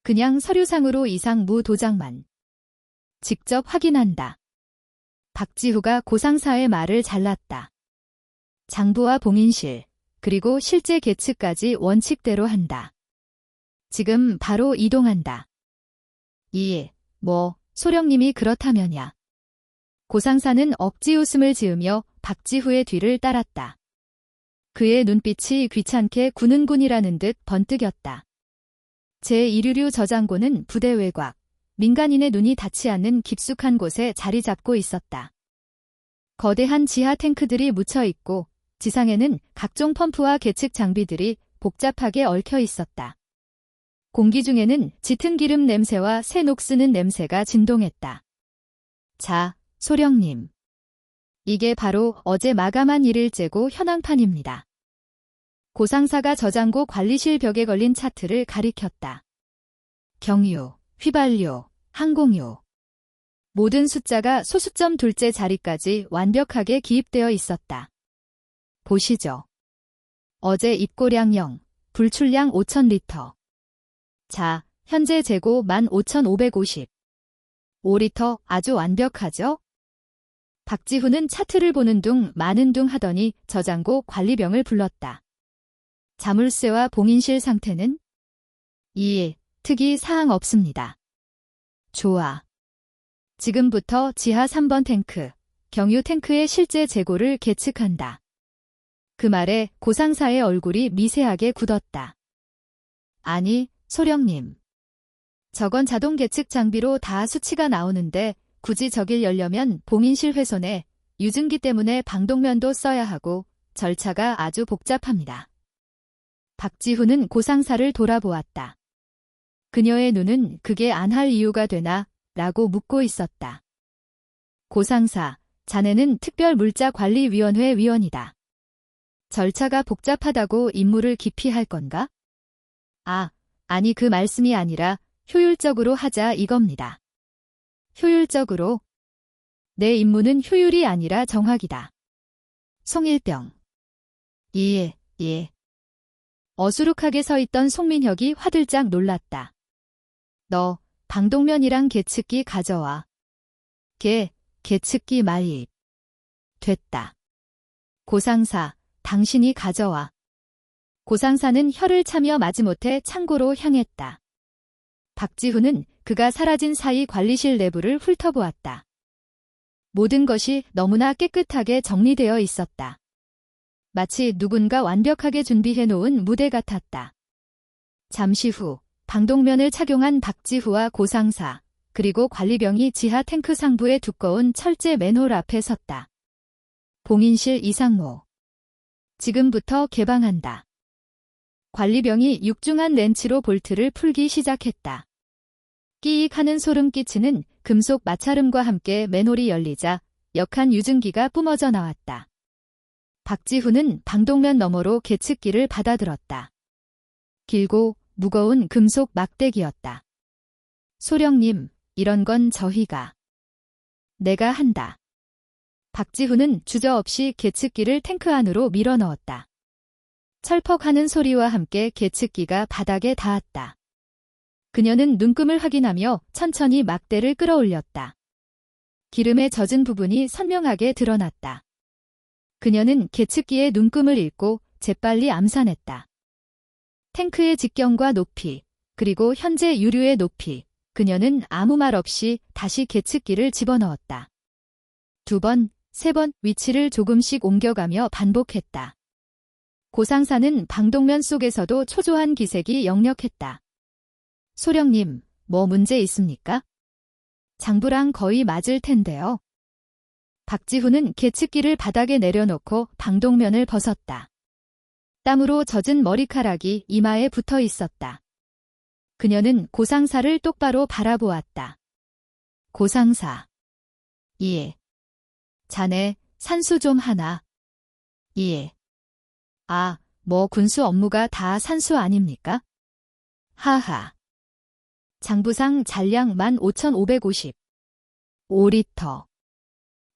그냥 서류상으로 이상 무 도장만. 직접 확인한다. 박지후가 고상사의 말을 잘랐다. 장부와 봉인실, 그리고 실제 계측까지 원칙대로 한다. 지금 바로 이동한다. 소령님이 그렇다면야. 고상사는 억지 웃음을 지으며 박지후의 뒤를 따랐다. 그의 눈빛이 귀찮게 구는군이라는 듯 번뜩였다. 제1유류 저장고는 부대 외곽, 민간인의 눈이 닿지 않는 깊숙한 곳에 자리 잡고 있었다. 거대한 지하 탱크들이 묻혀 있고 지상에는 각종 펌프와 계측 장비들이 복잡하게 얽혀 있었다. 공기 중에는 짙은 기름 냄새와 새 녹쓰는 냄새가 진동했다. 자, 소령님. 이게 바로 어제 마감한 일일째고 현황판입니다. 고상사가 저장고 관리실 벽에 걸린 차트를 가리켰다. 경유, 휘발유, 항공유. 모든 숫자가 소수점 둘째 자리까지 완벽하게 기입되어 있었다. 보시죠. 어제 입고량 0, 불출량 5,000리터. 자, 현재 재고 15,550. 5리터 아주 완벽하죠? 박지후는 차트를 보는 둥 마는 둥 하더니 저장고 관리병을 불렀다. 자물쇠와 봉인실 상태는? 특이 사항 없습니다. 좋아. 지금부터 지하 3번 탱크, 경유 탱크의 실제 재고를 계측한다. 그 말에 고상사의 얼굴이 미세하게 굳었다. 아니, 소령님. 저건 자동 계측 장비로 다 수치가 나오는데 굳이 저길 열려면 봉인실 훼손에 유증기 때문에 방독면도 써야 하고 절차가 아주 복잡합니다. 박지후는 고상사를 돌아보았다. 그녀의 눈은 그게 안 할 이유가 되나? 라고 묻고 있었다. 고상사, 자네는 특별물자관리위원회 위원이다. 절차가 복잡하다고 임무를 기피할 건가? 아니 그 말씀이 아니라 효율적으로 하자 이겁니다. 효율적으로? 내 임무는 효율이 아니라 정확이다. 송일병. 예. 어수룩하게 서 있던 송민혁이 화들짝 놀랐다. 너 방독면이랑 계측기 가져와. 계측기 말입. 됐다. 고상사, 당신이 가져와. 고상사는 혀를 차며 마지못해 창고로 향했다. 박지후는 그가 사라진 사이 관리실 내부를 훑어보았다. 모든 것이 너무나 깨끗하게 정리되어 있었다. 마치 누군가 완벽하게 준비해놓은 무대 같았다. 잠시 후 방독면을 착용한 박지후와 고상사, 그리고 관리병이 지하 탱크 상부의 두꺼운 철제 맨홀 앞에 섰다. 봉인실 이상모. 지금부터 개방한다. 관리병이 육중한 렌치로 볼트를 풀기 시작했다. 끼익 하는 소름 끼치는 금속 마찰음과 함께 맨홀이 열리자 역한 유증기가 뿜어져 나왔다. 박지후는 방독면 너머로 계측기를 받아들었다. 길고 무거운 금속 막대기였다. 소령님, 이런 건 저희가. 내가 한다. 박지후는 주저없이 계측기를 탱크 안으로 밀어 넣었다. 철퍽하는 소리와 함께 계측기가 바닥에 닿았다. 그녀는 눈금을 확인하며 천천히 막대를 끌어올렸다. 기름에 젖은 부분이 선명하게 드러났다. 그녀는 계측기의 눈금을 읽고 재빨리 암산했다. 탱크의 직경과 높이, 그리고 현재 유류의 높이, 그녀는 아무 말 없이 다시 계측기를 집어넣었다. 2번, 3번 위치를 조금씩 옮겨가며 반복했다. 고상사는 방독면 속에서도 초조한 기색이 역력했다. 소령님, 뭐 문제 있습니까? 장부랑 거의 맞을 텐데요. 박지후는 계측기를 바닥에 내려놓고 방독면을 벗었다. 땀으로 젖은 머리카락이 이마에 붙어 있었다. 그녀는 고상사를 똑바로 바라보았다. 고상사. 예. 자네, 산수 좀 하나. 예. 아, 뭐 군수 업무가 다 산수 아닙니까? 하하. 장부상 잔량 15,550. 5리터.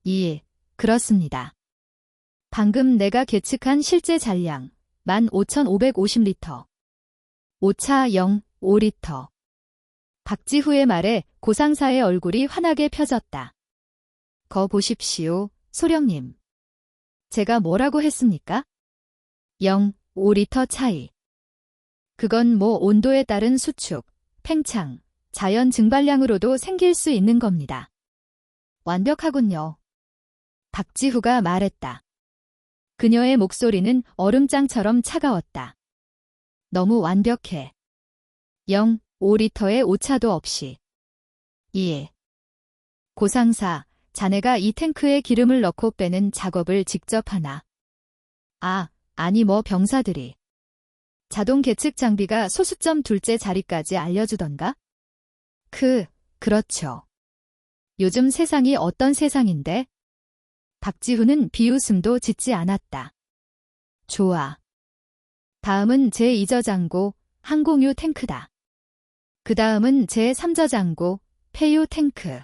예, 그렇습니다. 방금 내가 계측한 실제 잔량 15,550리터. 오차 0, 5리터. 박지후의 말에 고상사의 얼굴이 환하게 펴졌다. 거 보십시오, 소령님. 제가 뭐라고 했습니까? 0, 5리터 차이. 그건 뭐 온도에 따른 수축, 팽창, 자연 증발량으로도 생길 수 있는 겁니다. 완벽하군요. 박지후가 말했다. 그녀의 목소리는 얼음장처럼 차가웠다. 너무 완벽해. 0, 5리터의 오차도 없이. 예. 고상사, 자네가 이 탱크에 기름을 넣고 빼는 작업을 직접 하나? 아, 아니 뭐 병사들이. 자동 계측 장비가 소수점 둘째 자리까지 알려주던가? 그렇죠. 요즘 세상이 어떤 세상인데? 박지후는 비웃음도 짓지 않았다. 좋아. 다음은 제2저장고, 항공유 탱크다. 그 다음은 제3저장고, 폐유 탱크.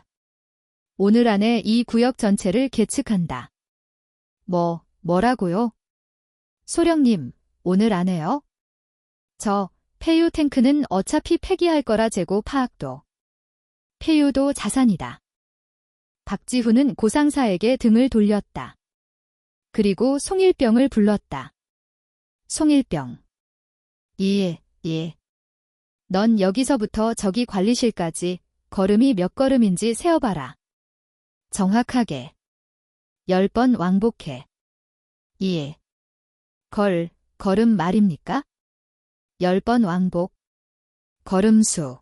오늘 안에 이 구역 전체를 계측한다. 뭐라고요? 소령님, 오늘 안에요? 저, 폐유 탱크는 어차피 폐기할 거라 재고 파악도. 폐유도 자산이다. 박지후는 고상사에게 등을 돌렸다. 그리고 송일병을 불렀다. 송일병. 예. 넌 여기서부터 저기 관리실까지 걸음이 몇 걸음인지 세어봐라. 정확하게. 10번 왕복해. 예. 걸음 말입니까? 10번 왕복. 걸음수.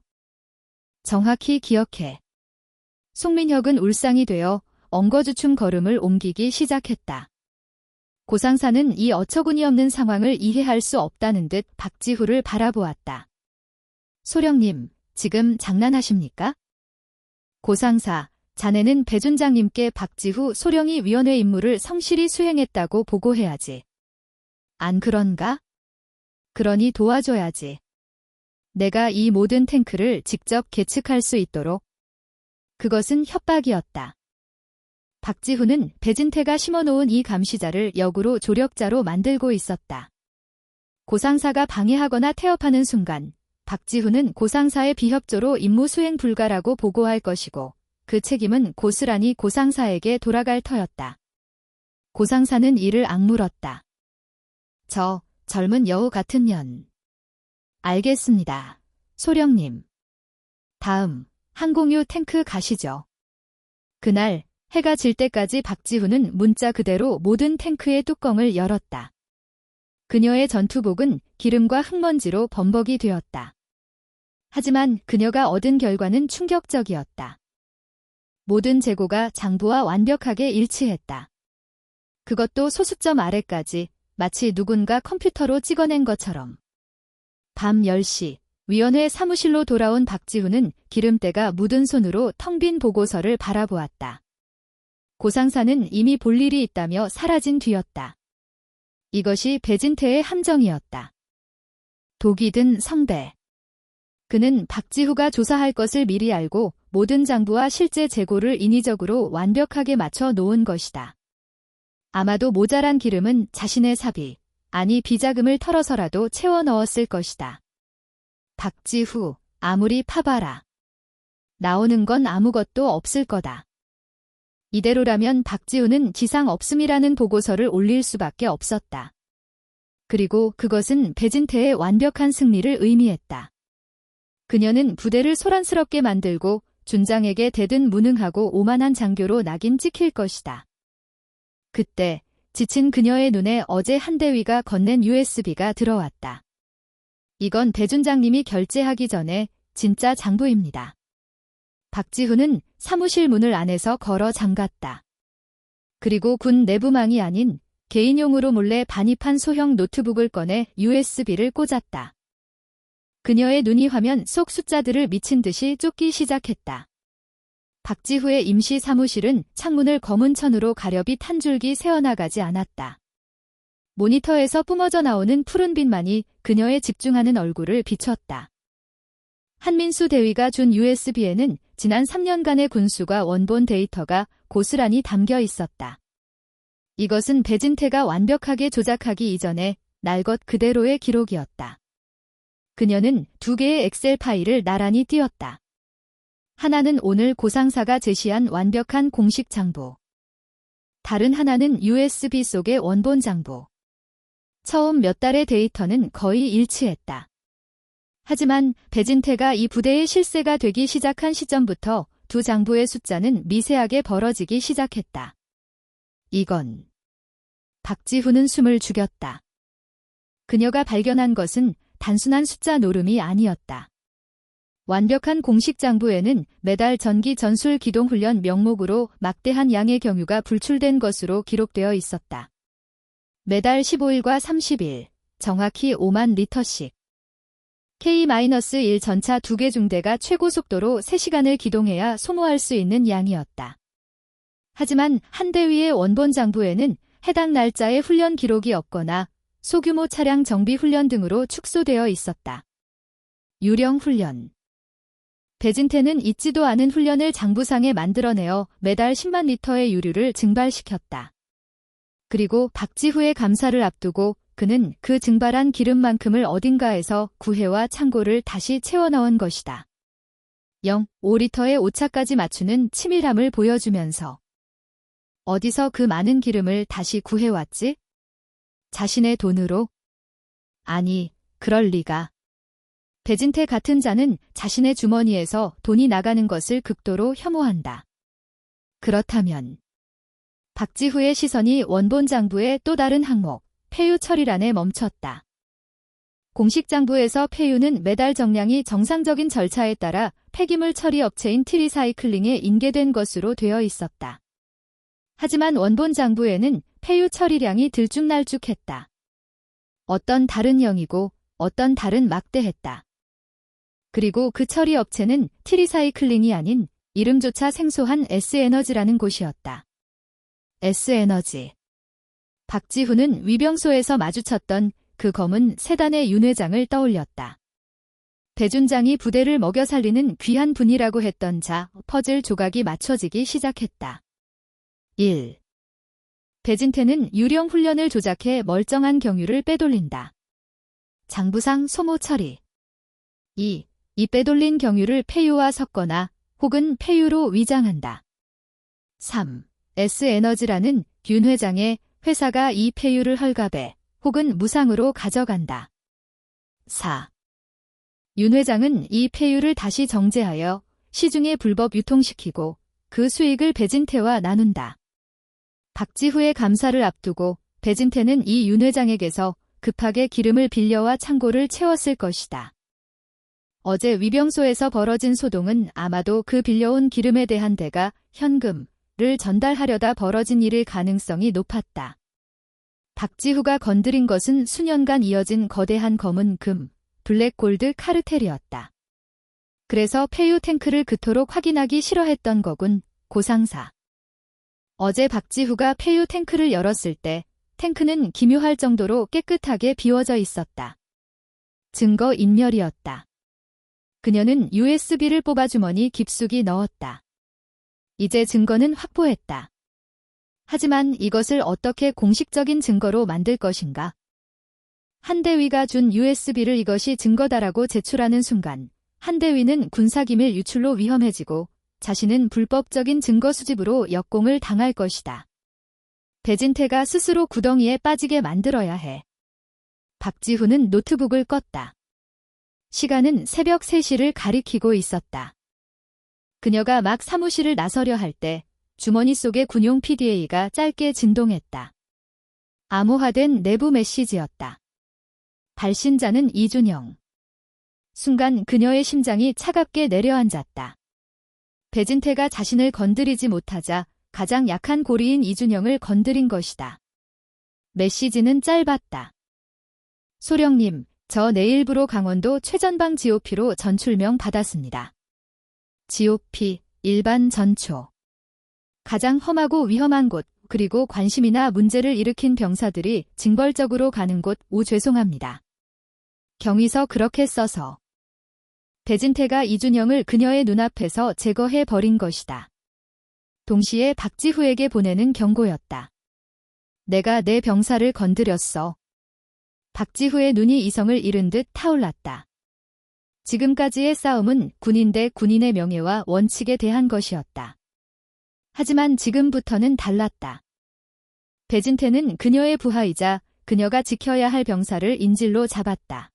정확히 기억해. 송민혁은 울상이 되어 엉거주춤 걸음을 옮기기 시작했다. 고상사는 이 어처구니 없는 상황을 이해할 수 없다는 듯 박지후를 바라보았다. 소령님, 지금 장난하십니까? 고상사, 자네는 배준장님께 박지후 소령이 위원회 임무를 성실히 수행했다고 보고해야지. 안 그런가? 그러니 도와줘야지. 내가 이 모든 탱크를 직접 계측할 수 있도록. 그것은 협박이었다. 박지후는 배진태가 심어놓은 이 감시자를 역으로 조력자로 만들고 있었다. 고상사가 방해하거나 태업하는 순간 박지후는 고상사의 비협조로 임무 수행 불가라고 보고할 것이고 그 책임은 고스란히 고상사에게 돌아갈 터였다. 고상사는 이를 악물었다. 저 젊은 여우 같은 년. 알겠습니다. 소령님. 다음 항공유 탱크 가시죠. 그날 해가 질 때까지 박지후는 문자 그대로 모든 탱크의 뚜껑을 열었다. 그녀의 전투복은 기름과 흙먼지로 범벅이 되었다. 하지만 그녀가 얻은 결과는 충격적이었다. 모든 재고가 장부와 완벽하게 일치했다. 그것도 소수점 아래까지 마치 누군가 컴퓨터로 찍어낸 것처럼. 밤 10시, 위원회 사무실로 돌아온 박지훈은 기름때가 묻은 손으로 텅 빈 보고서를 바라보았다. 고상사는 이미 볼 일이 있다며 사라진 뒤였다. 이것이 배진태의 함정이었다. 독이 든 성배. 그는 박지후가 조사할 것을 미리 알고 모든 장부와 실제 재고를 인위적으로 완벽하게 맞춰 놓은 것이다. 아마도 모자란 기름은 자신의 사비, 아니 비자금을 털어서라도 채워 넣었을 것이다. 박지후, 아무리 파봐라. 나오는 건 아무것도 없을 거다. 이대로라면 박지훈은 지상 없음이라는 보고서를 올릴 수밖에 없었다. 그리고 그것은 배진태의 완벽한 승리를 의미했다. 그녀는 부대를 소란스럽게 만들고 준장에게 대든 무능하고 오만한 장교로 낙인 찍힐 것이다. 그때 지친 그녀의 눈에 어제 한대위가 건넨 USB가 들어왔다. 이건 배준장님이 결제하기 전에 진짜 장부입니다. 박지훈은 사무실 문을 안에서 걸어 잠갔다. 그리고 군 내부망이 아닌 개인용으로 몰래 반입한 소형 노트북을 꺼내 USB를 꽂았다. 그녀의 눈이 화면 속 숫자들을 미친 듯이 쫓기 시작했다. 박지후의 임시 사무실은 창문을 검은 천으로 가려빗 한 줄기 새어나가지 않았다. 모니터에서 뿜어져 나오는 푸른 빛만이 그녀의 집중하는 얼굴을 비췄다. 한민수 대위가 준 USB에는 지난 3년간의 군수과 원본 데이터가 고스란히 담겨 있었다. 이것은 배진태가 완벽하게 조작하기 이전에 날 것 그대로의 기록이었다. 그녀는 2개의 엑셀 파일을 나란히 띄웠다. 하나는 오늘 고상사가 제시한 완벽한 공식 장부. 다른 하나는 USB 속의 원본 장부. 처음 몇 달의 데이터는 거의 일치했다. 하지만 배진태가 이 부대의 실세가 되기 시작한 시점부터 두 장부의 숫자는 미세하게 벌어지기 시작했다. 이건... 박지훈은 숨을 죽였다. 그녀가 발견한 것은 단순한 숫자 노름이 아니었다. 완벽한 공식 장부에는 매달 전기 전술 기동 훈련 명목으로 막대한 양의 경유가 불출된 것으로 기록되어 있었다. 매달 15일과 30일, 정확히 5만 리터씩. K-1 전차 2개 중대가 최고 속도로 3시간을 기동해야 소모할 수 있는 양이었다. 하지만 한대위의 원본 장부에는 해당 날짜의 훈련 기록이 없거나 소규모 차량 정비 훈련 등으로 축소되어 있었다. 유령 훈련. 배진태는 있지도 않은 훈련을 장부상에 만들어내어 매달 10만 리터의 유류를 증발시켰다. 그리고 박지후의 감사를 앞두고 그는 그 증발한 기름만큼을 어딘가에서 구해와 창고를 다시 채워 넣은 것이다. 0.5리터의 오차까지 맞추는 치밀함을 보여주면서 어디서 그 많은 기름을 다시 구해왔지? 자신의 돈으로? 아니, 그럴 리가. 배진태 같은 자는 자신의 주머니에서 돈이 나가는 것을 극도로 혐오한다. 그렇다면 박지후의 시선이 원본 장부의 또 다른 항목, 폐유 처리란에 멈췄다. 공식 장부에서 폐유는 매달 정량이 정상적인 절차에 따라 폐기물 처리 업체인 트리사이클링에 인계된 것으로 되어 있었다. 하지만 원본 장부에는 폐유 처리량이 들쭉날쭉했다. 어떤 다른 형이고 어떤 달은 막대했다. 그리고 그 처리 업체는 트리사이클링이 아닌 이름조차 생소한 S에너지라는 곳이었다. S에너지. 박지훈은 위병소에서 마주쳤던 그 검은 세단의 윤 회장을 떠올렸다. 배준장이 부대를 먹여 살리는 귀한 분이라고 했던 자, 퍼즐 조각이 맞춰지기 시작했다. 1. 배진태는 유령 훈련을 조작해 멀쩡한 경유를 빼돌린다. 장부상 소모 처리. 2. 이 빼돌린 경유를 폐유와 섞거나 혹은 폐유로 위장한다. 3. S에너지라는 윤 회장의 회사가 이 폐유를 헐값에 혹은 무상으로 가져간다. 4. 윤 회장은 이 폐유를 다시 정제하여 시중에 불법 유통시키고 그 수익을 배진태와 나눈다. 박지후의 감사를 앞두고 배진태는 이 윤 회장에게서 급하게 기름을 빌려와 창고를 채웠을 것이다. 어제 위병소에서 벌어진 소동은 아마도 그 빌려온 기름에 대한 대가 현금을 전달하려다 벌어진 일일 가능성이 높았다. 박지후가 건드린 것은 수년간 이어진 거대한 검은 금, 블랙골드 카르텔이었다. 그래서 폐유 탱크를 그토록 확인하기 싫어했던 거군, 고상사. 어제 박지후가 폐유 탱크를 열었을 때 탱크는 기묘할 정도로 깨끗하게 비워져 있었다. 증거 인멸이었다. 그녀는 USB를 뽑아 주머니 깊숙이 넣었다. 이제 증거는 확보했다. 하지만 이것을 어떻게 공식적인 증거로 만들 것인가? 한대위가 준 USB를 이것이 증거다라고 제출하는 순간 한대위는 군사기밀 유출로 위험해지고 자신은 불법적인 증거 수집으로 역공을 당할 것이다. 배진태가 스스로 구덩이에 빠지게 만들어야 해. 박지후는 노트북을 껐다. 시간은 새벽 3시를 가리키고 있었다. 그녀가 막 사무실을 나서려 할 때 주머니 속의 군용 PDA가 짧게 진동했다. 암호화된 내부 메시지였다. 발신자는 이준영. 순간 그녀의 심장이 차갑게 내려앉았다. 배진태가 자신을 건드리지 못하자 가장 약한 고리인 이준영을 건드린 것이다. 메시지는 짧았다. 소령님, 저 내일부로 강원도 최전방 GOP로 전출명 받았습니다. GOP, 일반 전초. 가장 험하고 위험한 곳, 그리고 관심이나 문제를 일으킨 병사들이 징벌적으로 가는 곳, 죄송합니다. 경위서 그렇게 써서. 배진태가 이준영을 그녀의 눈앞에서 제거해 버린 것이다. 동시에 박지후에게 보내는 경고였다. 내가 내 병사를 건드렸어. 박지후의 눈이 이성을 잃은 듯 타올랐다. 지금까지의 싸움은 군인 대 군인의 명예와 원칙에 대한 것이었다. 하지만 지금부터는 달랐다. 배진태는 그녀의 부하이자 그녀가 지켜야 할 병사를 인질로 잡았다.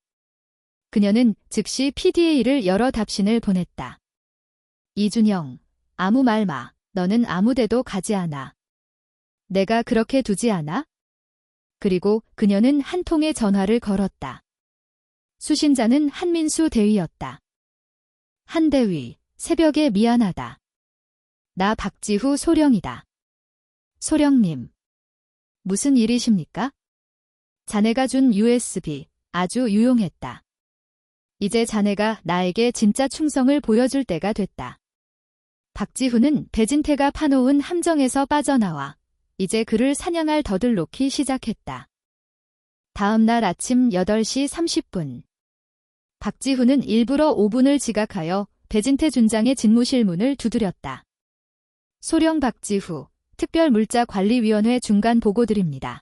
그녀는 즉시 PDA를 열어 답신을 보냈다. 이준영, 아무 말 마. 너는 아무 데도 가지 않아. 내가 그렇게 두지 않아? 그리고 그녀는 한 통의 전화를 걸었다. 수신자는 한민수 대위였다. 한 대위, 새벽에 미안하다. 나 박지후 소령이다. 소령님. 무슨 일이십니까? 자네가 준 USB, 아주 유용했다. 이제 자네가 나에게 진짜 충성을 보여줄 때가 됐다. 박지후는 배진태가 파놓은 함정에서 빠져나와 이제 그를 사냥할 덫을 놓기 시작했다. 다음 날 아침 8시 30분. 박지후는 일부러 5분을 지각하여 배진태 준장의 집무실 문을 두드렸다. 소령 박지후, 특별물자관리위원회 중간 보고드립니다.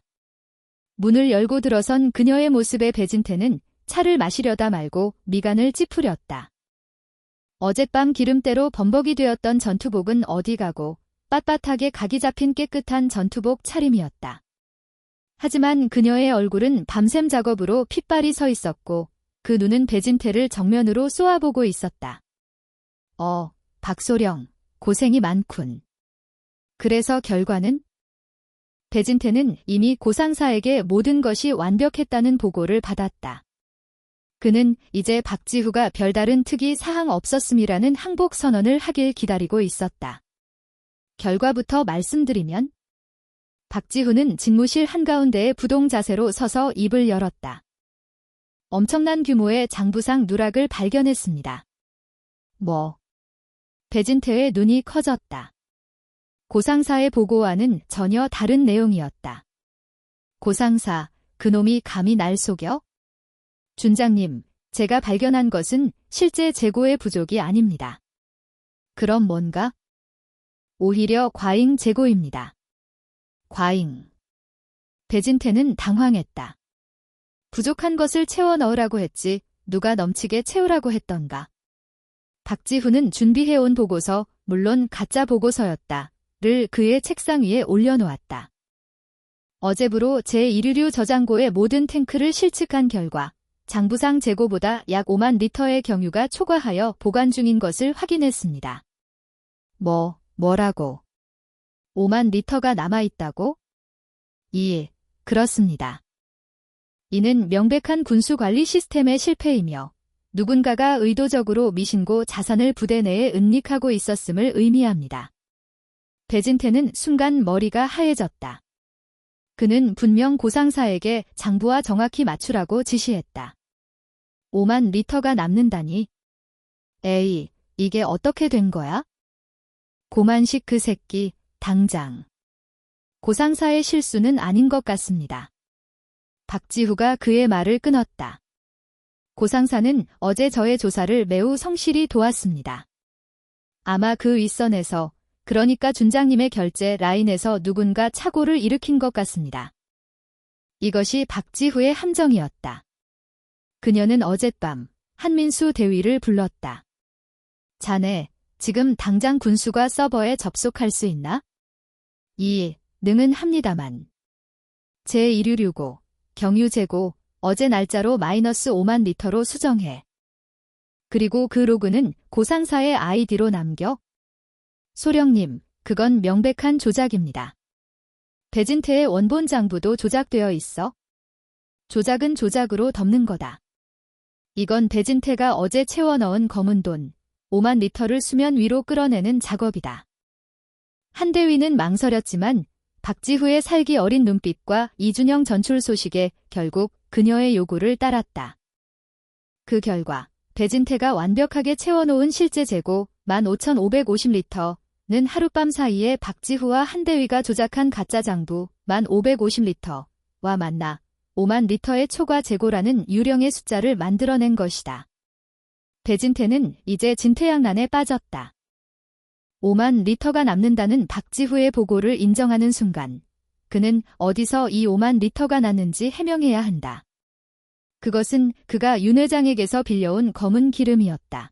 문을 열고 들어선 그녀의 모습에 배진태는 차를 마시려다 말고 미간을 찌푸렸다. 어젯밤 기름때로 범벅이 되었던 전투복은 어디 가고 빳빳하게 각이 잡힌 깨끗한 전투복 차림이었다. 하지만 그녀의 얼굴은 밤샘 작업으로 핏발이 서 있었고 그 눈은 배진태를 정면으로 쏘아보고 있었다. 박소령, 고생이 많군. 그래서 결과는? 배진태는 이미 고상사에게 모든 것이 완벽했다는 보고를 받았다. 그는 이제 박지후가 별다른 특이 사항 없었음이라는 항복 선언을 하길 기다리고 있었다. 결과부터 말씀드리면 박지후는 집무실 한가운데에 부동 자세로 서서 입을 열었다. 엄청난 규모의 장부상 누락을 발견했습니다. 배진태의 눈이 커졌다. 고상사의 보고와는 전혀 다른 내용이었다. 고상사, 그놈이 감히 날 속여? 준장님, 제가 발견한 것은 실제 재고의 부족이 아닙니다. 그럼 뭔가? 오히려 과잉 재고입니다. 과잉. 배진태는 당황했다. 부족한 것을 채워 넣으라고 했지 누가 넘치게 채우라고 했던가. 박지후는 준비해온 보고서, 물론 가짜 보고서였다,를 그의 책상 위에 올려놓았다. 어제부로 제1유류 저장고의 모든 탱크를 실측한 결과 장부상 재고보다 약 5만 리터의 경유가 초과하여 보관 중인 것을 확인했습니다. 뭐라고? 5만 리터가 남아있다고? 그렇습니다. 이는 명백한 군수관리 시스템의 실패이며 누군가가 의도적으로 미신고 자산을 부대 내에 은닉하고 있었음을 의미합니다. 배진태는 순간 머리가 하얘졌다. 그는 분명 고상사에게 장부와 정확히 맞추라고 지시했다. 5만 리터가 남는다니. 에이, 이게 어떻게 된 거야? 고만식 그 새끼, 당장. 고상사의 실수는 아닌 것 같습니다. 박지후가 그의 말을 끊었다. 고상사는 어제 저의 조사를 매우 성실히 도왔습니다. 아마 그 윗선에서, 그러니까 준장님의 결제 라인에서 누군가 착오를 일으킨 것 같습니다. 이것이 박지후의 함정이었다. 그녀는 어젯밤 한민수 대위를 불렀다. 자네, 지금 당장 군수가 서버에 접속할 수 있나? 능은 합니다만. 제1유류고, 경유재고, 어제 날짜로 마이너스 5만 리터로 수정해. 그리고 그 로그는 고상사의 아이디로 남겨. 소령님, 그건 명백한 조작입니다. 배진태의 원본 장부도 조작되어 있어. 조작은 조작으로 덮는 거다. 이건 배진태가 어제 채워넣은 검은 돈 5만 리터를 수면 위로 끌어내는 작업이다. 한대위는 망설였지만 박지후의 살기 어린 눈빛과 이준영 전출 소식에 결국 그녀의 요구를 따랐다. 그 배진태가 완벽하게 채워놓은 실제 재고 15,550리터는 하룻밤 사이에 박지후와 한대위가 조작한 가짜 장부 1,550리터와 만나 5만 리터의 초과 재고라는 유령의 숫자를 만들어낸 것이다. 배진태는 이제 진퇴양난에 빠졌다. 5만 리터가 남는다는 박지후의 보고를 인정하는 순간 그는 어디서 이 5만 리터가 났는지 해명해야 한다. 그것은 그가 윤 회장에게서 빌려온 검은 기름이었다.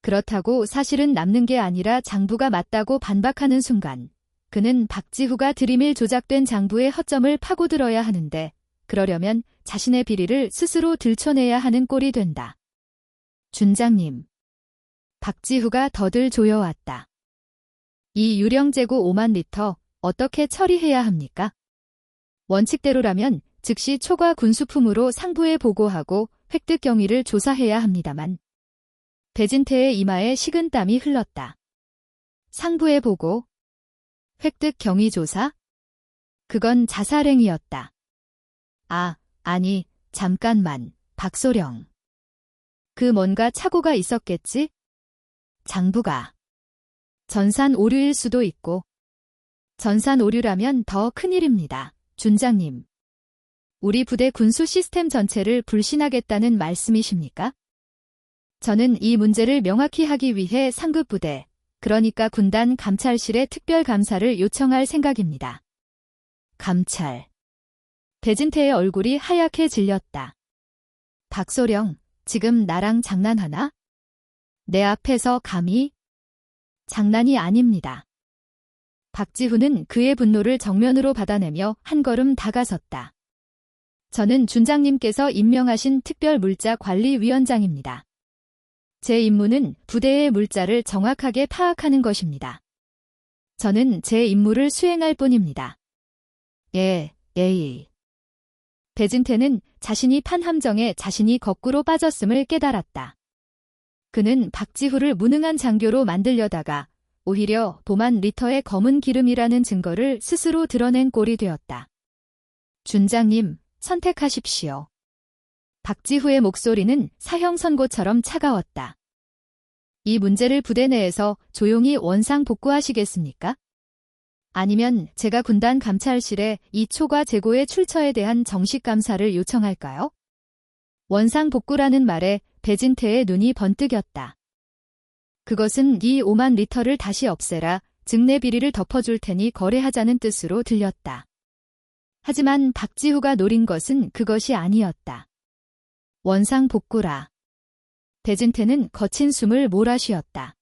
그렇다고 사실은 남는 게 아니라 장부가 맞다고 반박하는 순간 그는 박지후가 들이밀 조작된 장부의 허점을 파고들어야 하는데 그러려면 자신의 비리를 스스로 들춰내야 하는 꼴이 된다. 준장님. 박지후가 더들 조여왔다. 이 유령 재고 5만 리터 어떻게 처리해야 합니까? 원칙대로라면 즉시 초과 군수품으로 상부에 보고하고 획득 경위를 조사해야 합니다만 배진태의 이마에 식은땀이 흘렀다. 상부에 보고 획득 경위 조사? 그건 자살행위였다. 아니, 잠깐만, 박소령. 그 뭔가 착오가 있었겠지? 장부가 전산 오류일 수도 있고 전산 오류라면 더 큰일입니다. 준장님. 우리 부대 군수 시스템 전체를 불신하겠다는 말씀이십니까? 저는 이 문제를 명확히 하기 위해 상급 부대, 그러니까 군단 감찰실에 특별 감사를 요청할 생각입니다. 감찰. 배진태의 얼굴이 하얗게 질렸다. 박소령, 지금 나랑 장난하나? 내 앞에서 감히? 장난이 아닙니다. 박지후는 그의 분노를 정면으로 받아내며 한 걸음 다가섰다. 저는 준장님께서 임명하신 특별물자관리위원장입니다. 제 임무는 부대의 물자를 정확하게 파악하는 것입니다. 저는 제 임무를 수행할 뿐입니다. 배진태는 자신이 판 함정에 자신이 거꾸로 빠졌음을 깨달았다. 그는 박지후를 무능한 장교로 만들려다가 오히려 5만 리터의 검은 기름이라는 증거를 스스로 드러낸 꼴이 되었다. 준장님, 선택하십시오. 박지후의 목소리는 사형 선고처럼 차가웠다. 이 문제를 부대 내에서 조용히 원상 복구하시겠습니까? 아니면 제가 군단 감찰실에 이 초과 재고의 출처에 대한 정식 감사를 요청할까요? 원상 복구라는 말에 배진태의 눈이 번뜩였다. 그것은 이 5만 리터를 다시 없애라, 즉 내 비리를 덮어줄 테니 거래하자는 뜻으로 들렸다. 하지만 박지후가 노린 것은 그것이 아니었다. 원상 복구라. 배진태는 거친 숨을 몰아쉬었다.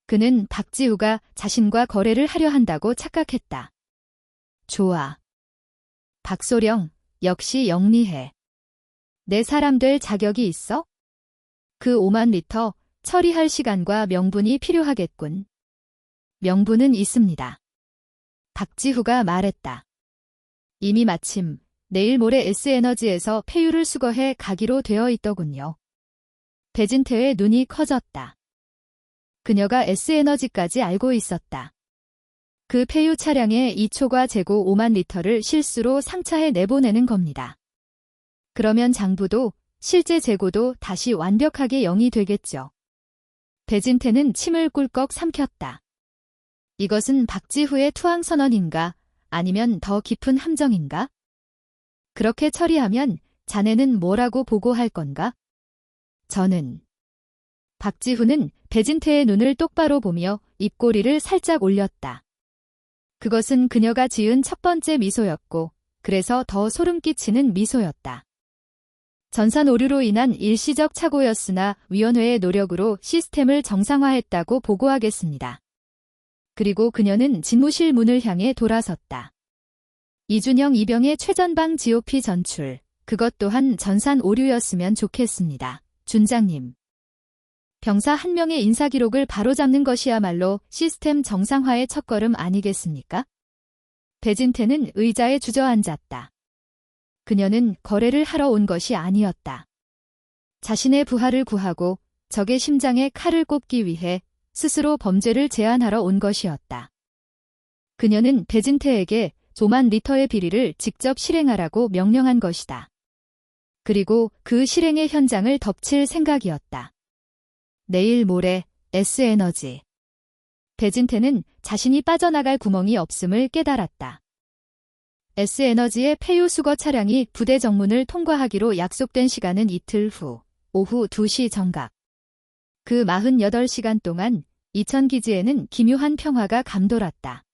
그는 박지후가 자신과 거래를 하려 한다고 착각했다. 좋아. 박소령, 역시 영리해. 내 사람 될 자격이 있어? 그 5만 리터 처리할 시간과 명분이 필요하겠군. 명분은 있습니다. 박지후가 말했다. 이미 마침 내일 모레 S에너지에서 폐유를 수거해 가기로 되어 있더군요. 배진태의 눈이 커졌다. 그녀가 S에너지까지 알고 있었다. 그 폐유 차량에 2초과 재고 5만 리터를 실수로 상차해 내보내는 겁니다. 그러면 장부도 실제 재고도 다시 완벽하게 0이 되겠죠. 배진태는 침을 꿀꺽 삼켰다. 이것은 박지후의 투항선언인가 아니면 더 깊은 함정인가? 그렇게 처리하면 자네는 뭐라고 보고할 건가? 저는. 박지후는 배진태의 눈을 똑바로 보며 입꼬리를 살짝 올렸다. 그것은 그녀가 지은 첫 번째 미소였고 그래서 더 소름 끼치는 미소였다. 전산 오류로 인한 일시적 착오였으나 위원회의 노력으로 시스템을 정상화했다고 보고하겠습니다. 그리고 그녀는 집무실 문을 향해 돌아섰다. 이준영 이병의 최전방 GOP 전출, 그것 또한 전산 오류였으면 좋겠습니다. 준장님. 병사 한 명의 인사기록을 바로잡는 것이야말로 시스템 정상화의 첫걸음 아니겠습니까? 배진태는 의자에 주저앉았다. 그녀는 거래를 하러 온 것이 아니었다. 자신의 부하를 구하고 적의 심장에 칼을 꼽기 위해 스스로 범죄를 제안하러 온 것이었다. 그녀는 배진태에게 5만 리터의 비리를 직접 실행하라고 명령한 것이다. 그리고 그 실행의 현장을 덮칠 생각이었다. 내일 모레 S에너지. 배진태는 자신이 빠져나갈 구멍이 없음을 깨달았다. S에너지의 폐유 수거 차량이 부대 정문을 통과하기로 약속된 시간은 이틀 후 오후 2시 정각. 그 48시간 동안 이천기지에는 기묘한 평화가 감돌았다.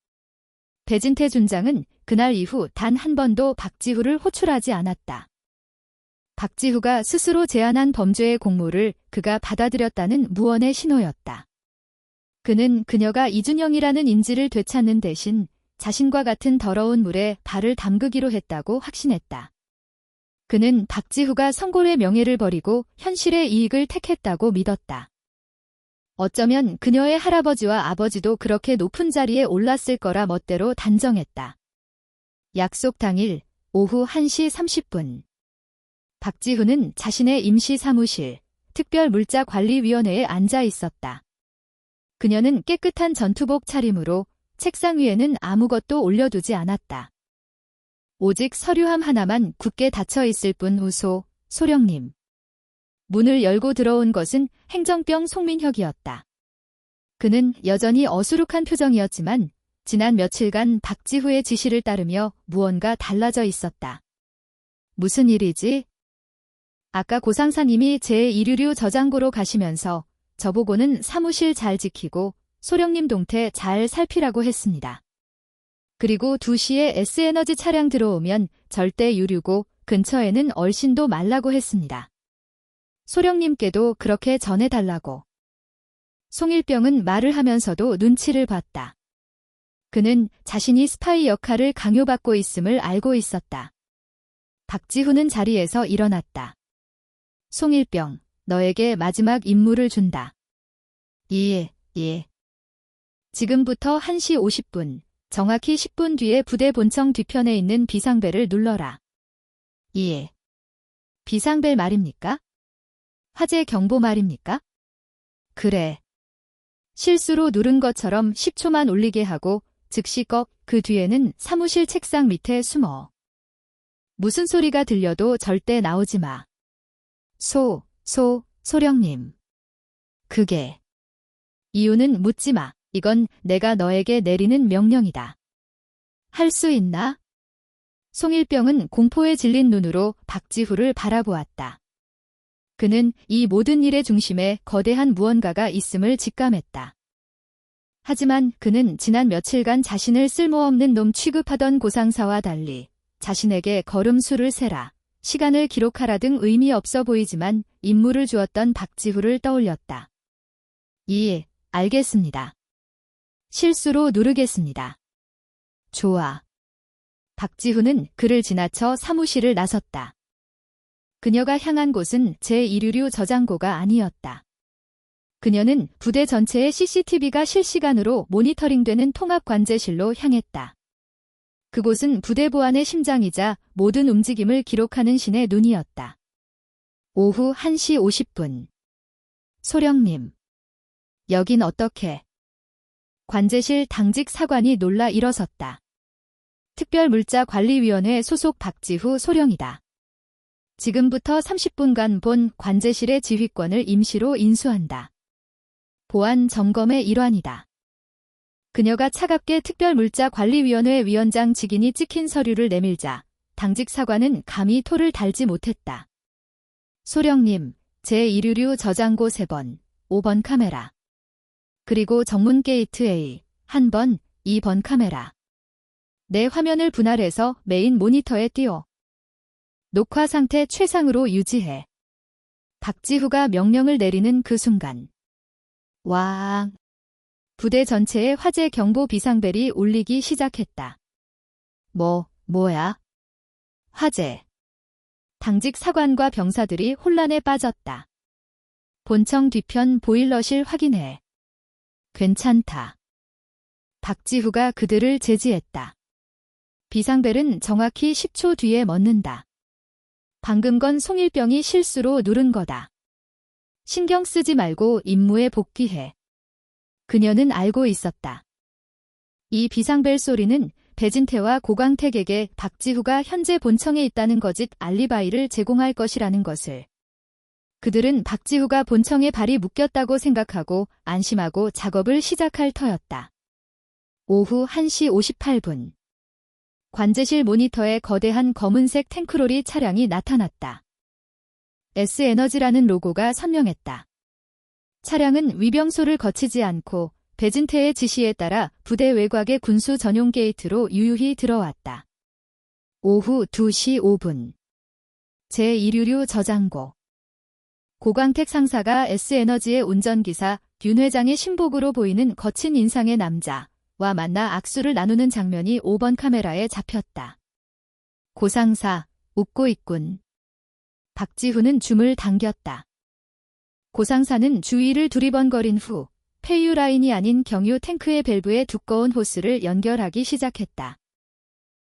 배진태 준장은 그날 이후 단 한 번도 박지후를 호출하지 않았다. 박지후가 스스로 제안한 범죄의 공모를 그가 받아들였다는 무언의 신호였다. 그는 그녀가 이준영이라는 인지를 되찾는 대신 자신과 같은 더러운 물에 발을 담그기로 했다고 확신했다. 그는 박지후가 성골의 명예를 버리고 현실의 이익을 택했다고 믿었다. 어쩌면 그녀의 할아버지와 아버지도 그렇게 높은 자리에 올랐을 거라 멋대로 단정했다. 약속 당일 오후 1시 30분. 박지후는 자신의 임시 사무실, 특별물자관리위원회에 앉아 있었다. 그녀는 깨끗한 전투복 차림으로 책상 위에는 아무것도 올려두지 않았다. 오직 서류함 하나만 굳게 닫혀 있을 뿐 우소, 소령님. 문을 열고 들어온 것은 행정병 송민혁이었다. 그는 여전히 어수룩한 표정이었지만 지난 며칠간 박지후의 지시를 따르며 무언가 달라져 있었다. 무슨 일이지? 아까 고상사님이 제1유류 저장고로 가시면서 저보고는 사무실 잘 지키고 소령님 동태 잘 살피라고 했습니다. 그리고 2시에 S에너지 차량 들어오면 절대 유류고 근처에는 얼씬도 말라고 했습니다. 소령님께도 그렇게 전해달라고. 송일병은 말을 하면서도 눈치를 봤다. 그는 자신이 스파이 역할을 강요받고 있음을 알고 있었다. 박지후는 자리에서 일어났다. 송일병, 너에게 마지막 임무를 준다. 예. 지금부터 1시 50분, 정확히 10분 뒤에 부대 본청 뒤편에 있는 비상벨을 눌러라. 예. 비상벨 말입니까? 화재 경보 말입니까? 그래. 실수로 누른 것처럼 10초만 울리게 하고 즉시 꺽, 그 뒤에는 사무실 책상 밑에 숨어. 무슨 소리가 들려도 절대 나오지 마. 소령님. 그게. 이유는 묻지 마. 이건 내가 너에게 내리는 명령이다. 할 수 있나? 송일병은 공포에 질린 눈으로 박지후를 바라보았다. 그는 이 모든 일의 중심에 거대한 무언가가 있음을 직감했다. 하지만 그는 지난 며칠간 자신을 쓸모없는 놈 취급하던 고상사와 달리 자신에게 걸음수를 세라, 시간을 기록하라 등 의미 없어 보이지만 임무를 주었던 박지후를 떠올렸다. 예, 알겠습니다. 실수로 누르겠습니다. 좋아. 박지후는 그를 지나쳐 사무실을 나섰다. 그녀가 향한 곳은 제1유류 저장고가 아니었다. 그녀는 부대 전체의 CCTV가 실시간으로 모니터링되는 통합관제실로 향했다. 그곳은 부대 보안의 심장이자 모든 움직임을 기록하는 신의 눈이었다. 오후 1시 50분. 소령님. 여긴 어떻게? 관제실 당직 사관이 놀라 일어섰다. 특별물자관리위원회 소속 박지후 소령이다. 지금부터 30분간 본 관제실의 지휘권을 임시로 인수한다. 보안 점검의 일환이다. 그녀가 차갑게 특별물자관리위원회 위원장 직인이 찍힌 서류를 내밀자 당직 사관은 감히 토를 달지 못했다. 소령님, 제1유류 저장고 3번, 5번 카메라. 그리고 정문 게이트 A, 1번, 2번 카메라. 내 화면을 분할해서 메인 모니터에 띄워. 녹화 상태 최상으로 유지해. 박지후가 명령을 내리는 그 순간. 왕! 부대 전체에 화재 경보 비상벨이 울리기 시작했다. 뭐야? 화재. 당직 사관과 병사들이 혼란에 빠졌다. 본청 뒤편 보일러실 확인해. 괜찮다. 박지후가 그들을 제지했다. 비상벨은 정확히 10초 뒤에 멎는다. 방금 건 송일병이 실수로 누른 거다. 신경 쓰지 말고 임무에 복귀해. 그녀는 알고 있었다. 이 비상벨 소리는 배진태와 고광택에게 박지후가 현재 본청에 있다는 거짓 알리바이를 제공할 것이라는 것을. 그들은 박지후가 본청에 발이 묶였다고 생각하고 안심하고 작업을 시작할 터였다. 오후 1시 58분. 관제실 모니터에 거대한 검은색 탱크로리 차량이 나타났다. S에너지라는 로고가 선명했다. 차량은 위병소를 거치지 않고 배진태의 지시에 따라 부대 외곽의 군수 전용 게이트로 유유히 들어왔다. 오후 2시 5분. 제1유류 저장고. 고광택 상사가 S에너지의 운전기사 윤 회장의 신복으로 보이는 거친 인상의 남자와 만나 악수를 나누는 장면이 5번 카메라에 잡혔다. 고 상사, 웃고 있군. 박지후는 줌을 당겼다. 고 상사는 주위를 두리번거린 후 폐유 라인이 아닌 경유 탱크의 밸브에 두꺼운 호스를 연결하기 시작했다.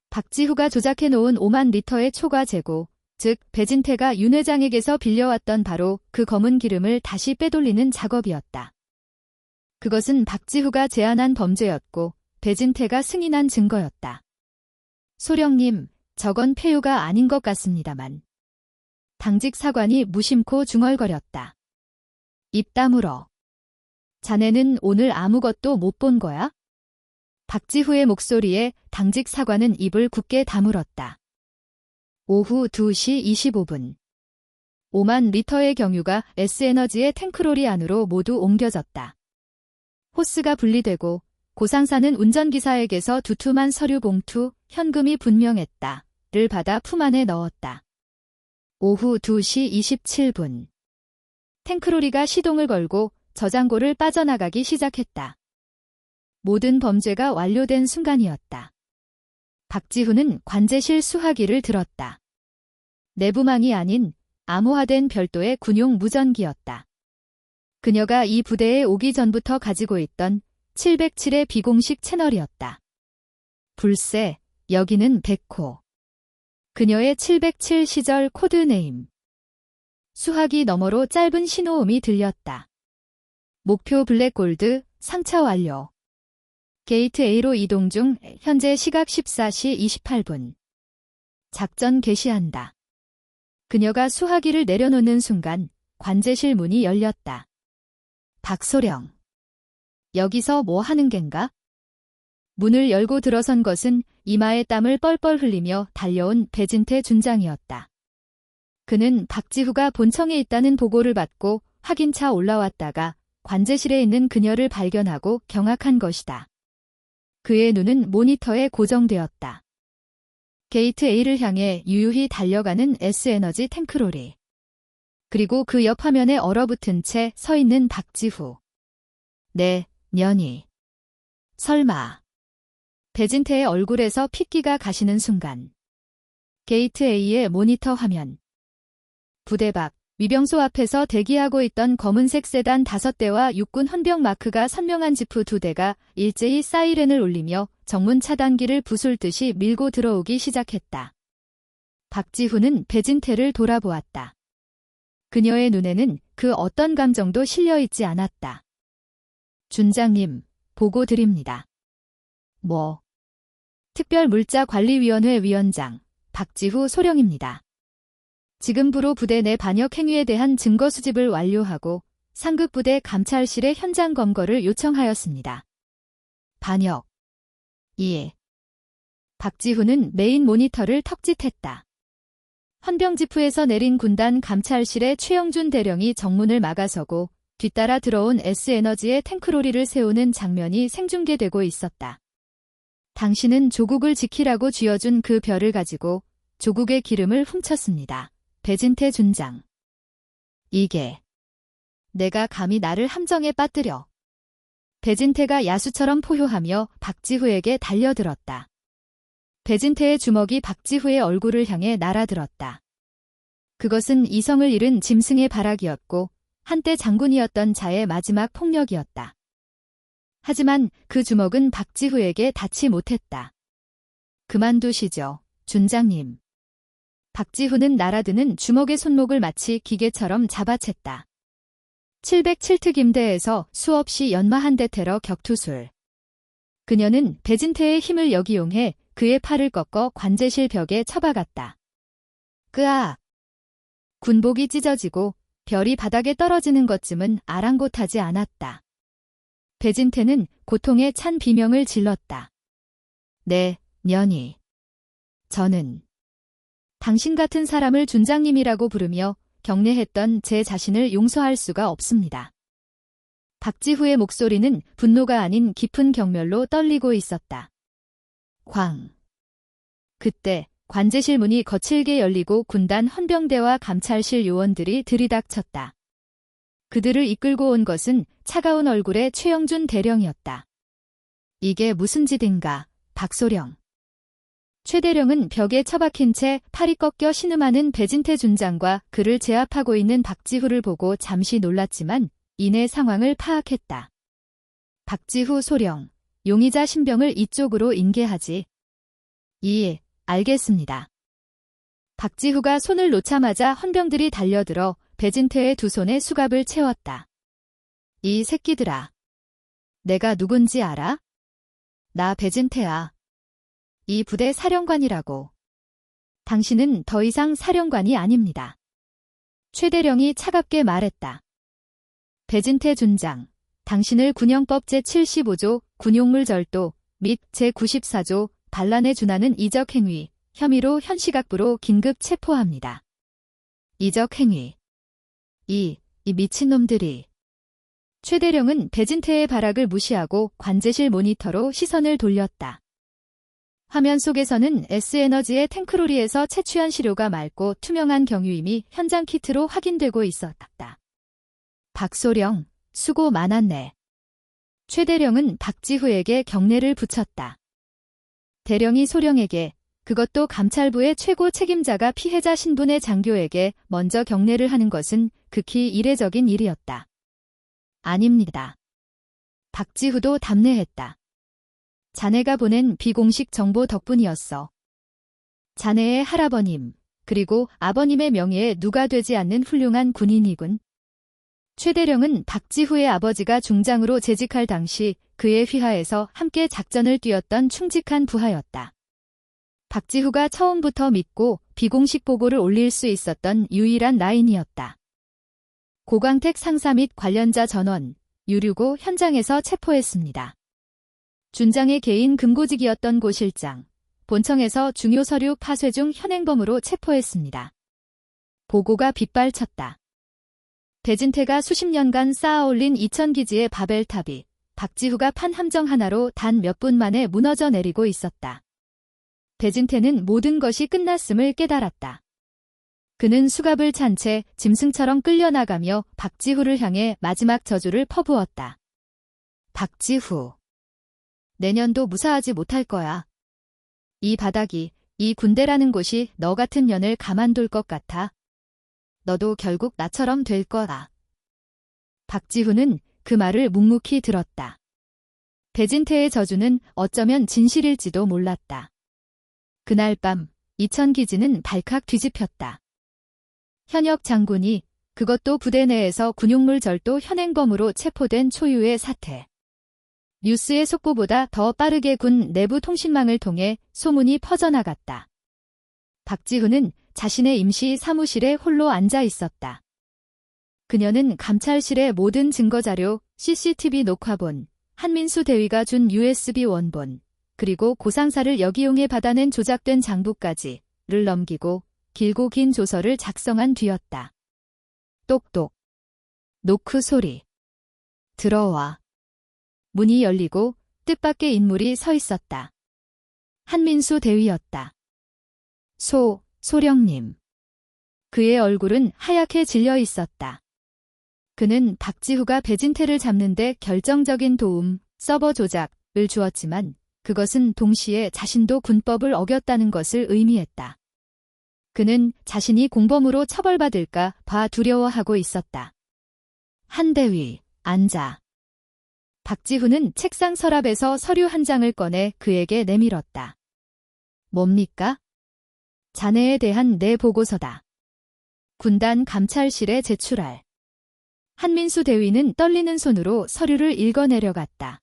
박지후가 조작해놓은 5만 리터의 초과 재고, 즉 배진태가 윤 회장에게서 빌려왔던 바로 그 검은 기름을 다시 빼돌리는 작업이었다. 그것은 박지후가 제안한 범죄였고 배진태가 승인한 증거였다. 소령님, 저건 폐유가 아닌 것 같습니다만. 당직 사관이 무심코 중얼거렸다. 입 다물어. 자네는 오늘 아무것도 못 본 거야? 박지후의 목소리에 당직 사관은 입을 굳게 다물었다. 오후 2시 25분. 5만 리터의 경유가 S에너지의 탱크로리 안으로 모두 옮겨졌다. 호스가 분리되고 고상사는 운전기사에게서 두툼한 서류 봉투, 현금이 분명했다를 받아 품 안에 넣었다. 오후 2시 27분. 탱크로리가 시동을 걸고 저장고를 빠져나가기 시작했다. 모든 범죄가 완료된 순간이었다. 박지후는 관제실 수화기를 들었다. 내부망이 아닌 암호화된 별도의 군용 무전기였다. 그녀가 이 부대에 오기 전부터 가지고 있던 707의 비공식 채널이었다. 불새, 여기는 백호. 그녀의 707 시절 코드네임. 수화기 너머로 짧은 신호음이 들렸다. 목표 블랙골드, 상차 완료. 게이트 A로 이동 중, 현재 시각 14시 28분. 작전 개시한다. 그녀가 수화기를 내려놓는 순간 관제실 문이 열렸다. 박소령. 여기서 뭐 하는 겐가? 문을 열고 들어선 것은 이마에 땀을 뻘뻘 흘리며 달려온 배진태 준장이었다. 그는 박지후가 본청에 있다는 보고를 받고 확인차 올라왔다가 관제실에 있는 그녀를 발견하고 경악한 것이다. 그의 눈은 모니터에 고정되었다. 게이트 A를 향해 유유히 달려가는 S에너지 탱크로리. 그리고 그 옆 화면에 얼어붙은 채 서 있는 박지후. 네, 년이. 설마. 배진태의 얼굴에서 핏기가 가시는 순간. 게이트 A의 모니터 화면. 부대 밖, 위병소 앞에서 대기하고 있던 검은색 세단 5대와 육군 헌병 마크가 선명한 지프 2대가 일제히 사이렌을 울리며 정문 차단기를 부술듯이 밀고 들어오기 시작했다. 박지후는 배진태를 돌아보았다. 그녀의 눈에는 그 어떤 감정도 실려있지 않았다. 준장님, 보고 드립니다. 뭐? 특별물자관리위원회 위원장 박지후 소령입니다. 지금부로 부대 내 반역 행위에 대한 증거 수집을 완료하고 상급부대 감찰실의 현장 검거를 요청하였습니다. 반역. 예. 박지후는 메인 모니터를 턱짓했다. 헌병지프에서 내린 군단 감찰실의 최영준 대령이 정문을 막아서고 뒤따라 들어온 S에너지의 탱크로리를 세우는 장면이 생중계되고 있었다. 당신은 조국을 지키라고 쥐어준 그 별을 가지고 조국의 기름을 훔쳤습니다. 배진태 준장. 이게 내가 감히 나를 함정에 빠뜨려. 배진태가 야수처럼 포효하며 박지후에게 달려들었다. 배진태의 주먹이 박지후의 얼굴을 향해 날아들었다. 그것은 이성을 잃은 짐승의 발악이었고 한때 장군이었던 자의 마지막 폭력이었다. 하지만 그 주먹은 박지후에게 닿지 못했다. 그만두시죠, 준장님. 박지후는 날아드는 주먹의 손목을 마치 기계처럼 잡아챘다. 707특 임대에서 수없이 연마한 대 테러 격투술. 그녀는 배진태의 힘을 역이용해 그의 팔을 꺾어 관제실 벽에 처박았다. 끄아! 군복이 찢어지고 별이 바닥에 떨어지는 것쯤은 아랑곳하지 않았다. 배진태는 고통에 찬 비명을 질렀다. 네, 년이. 저는 당신 같은 사람을 준장님이라고 부르며 경례했던 제 자신을 용서할 수가 없습니다. 박지후의 목소리는 분노가 아닌 깊은 경멸로 떨리고 있었다. 광. 그때 관제실 문이 거칠게 열리고 군단 헌병대와 감찰실 요원들이 들이닥쳤다. 그들을 이끌고 온 것은 차가운 얼굴의 최영준 대령이었다. 이게 무슨 짓인가, 박소령. 최 대령은 벽에 처박힌 채 팔이 꺾여 신음하는 배진태 준장과 그를 제압하고 있는 박지후를 보고 잠시 놀랐지만 이내 상황을 파악했다. 박지후 소령, 용의자 신병을 이쪽으로 인계하지. 예, 알겠습니다. 박지후가 손을 놓자마자 헌병들이 달려들어 배진태의 두 손에 수갑을 채웠다. 이 새끼들아. 내가 누군지 알아? 나 배진태야. 이 부대 사령관이라고. 당신은 더 이상 사령관이 아닙니다. 최 대령이 차갑게 말했다. 배진태 준장, 당신을 군형법 제75조 군용물절도 및 제94조 반란에 준하는 이적행위 혐의로 현시각부로 긴급 체포합니다. 이적행위. 이 미친놈들이. 최 대령은 배진태의 발악을 무시하고 관제실 모니터로 시선을 돌렸다. 화면 속에서는 S에너지의 탱크로리에서 채취한 시료가 맑고 투명한 경유임이 현장 키트로 확인되고 있었다. 박소령, 수고 많았네. 최 대령은 박지후에게 경례를 붙였다. 대령이 소령에게, 그것도 감찰부의 최고 책임자가 피해자 신분의 장교에게 먼저 경례를 하는 것은 극히 이례적인 일이었다. 아닙니다. 박지후도 답례했다. 자네가 보낸 비공식 정보 덕분이었어. 자네의 할아버님, 그리고 아버님의 명예에 누가 되지 않는 훌륭한 군인이군. 최 대령은 박지후의 아버지가 중장으로 재직할 당시 그의 휘하에서 함께 작전을 뛰었던 충직한 부하였다. 박지후가 처음부터 믿고 비공식 보고를 올릴 수 있었던 유일한 라인이었다. 고광택 상사 및 관련자 전원, 유류고 현장에서 체포했습니다. 준장의 개인 금고직이었던 고 실장, 본청에서 중요 서류 파쇄 중 현행범으로 체포했습니다. 보고가 빗발쳤다. 배진태가 수십 년간 쌓아올린 이천기지의 바벨탑이 박지후가 판 함정 하나로 단 몇 분 만에 무너져 내리고 있었다. 배진태는 모든 것이 끝났음을 깨달았다. 그는 수갑을 찬 채 짐승처럼 끌려나가며 박지후를 향해 마지막 저주를 퍼부었다. 박지후. 내년도 무사하지 못할 거야. 이 바닥이, 이 군대라는 곳이 너 같은 년을 가만둘 것 같아. 너도 결국 나처럼 될 거다. 박지후는 그 말을 묵묵히 들었다. 배진태의 저주는 어쩌면 진실일지도 몰랐다. 그날 밤 이천기지는 발칵 뒤집혔다. 현역 장군이 그것도 부대 내에서 군용물 절도 현행범으로 체포된 초유의 사태. 뉴스의 속보보다 더 빠르게 군 내부 통신망을 통해 소문이 퍼져나갔다. 박지훈은 자신의 임시 사무실에 홀로 앉아 있었다. 그녀는 감찰실의 모든 증거자료, CCTV 녹화본, 한민수 대위가 준 USB 원본, 그리고 고상사를 역이용해 받아낸 조작된 장부까지를 넘기고 길고 긴 조서를 작성한 뒤였다. 똑똑. 노크 소리. 들어와. 문이 열리고 뜻밖의 인물이 서 있었다. 한민수 대위였다. 소령님. 그의 얼굴은 하얗게 질려 있었다. 그는 박지후가 배진태를 잡는데 결정적인 도움, 서버 조작을 주었지만 그것은 동시에 자신도 군법을 어겼다는 것을 의미했다. 그는 자신이 공범으로 처벌받을까 봐 두려워하고 있었다. 한대위, 앉아. 박지훈은 책상 서랍에서 서류 한 장을 꺼내 그에게 내밀었다. 뭡니까? 자네에 대한 내 보고서다. 군단 감찰실에 제출할. 한민수 대위는 떨리는 손으로 서류를 읽어내려갔다.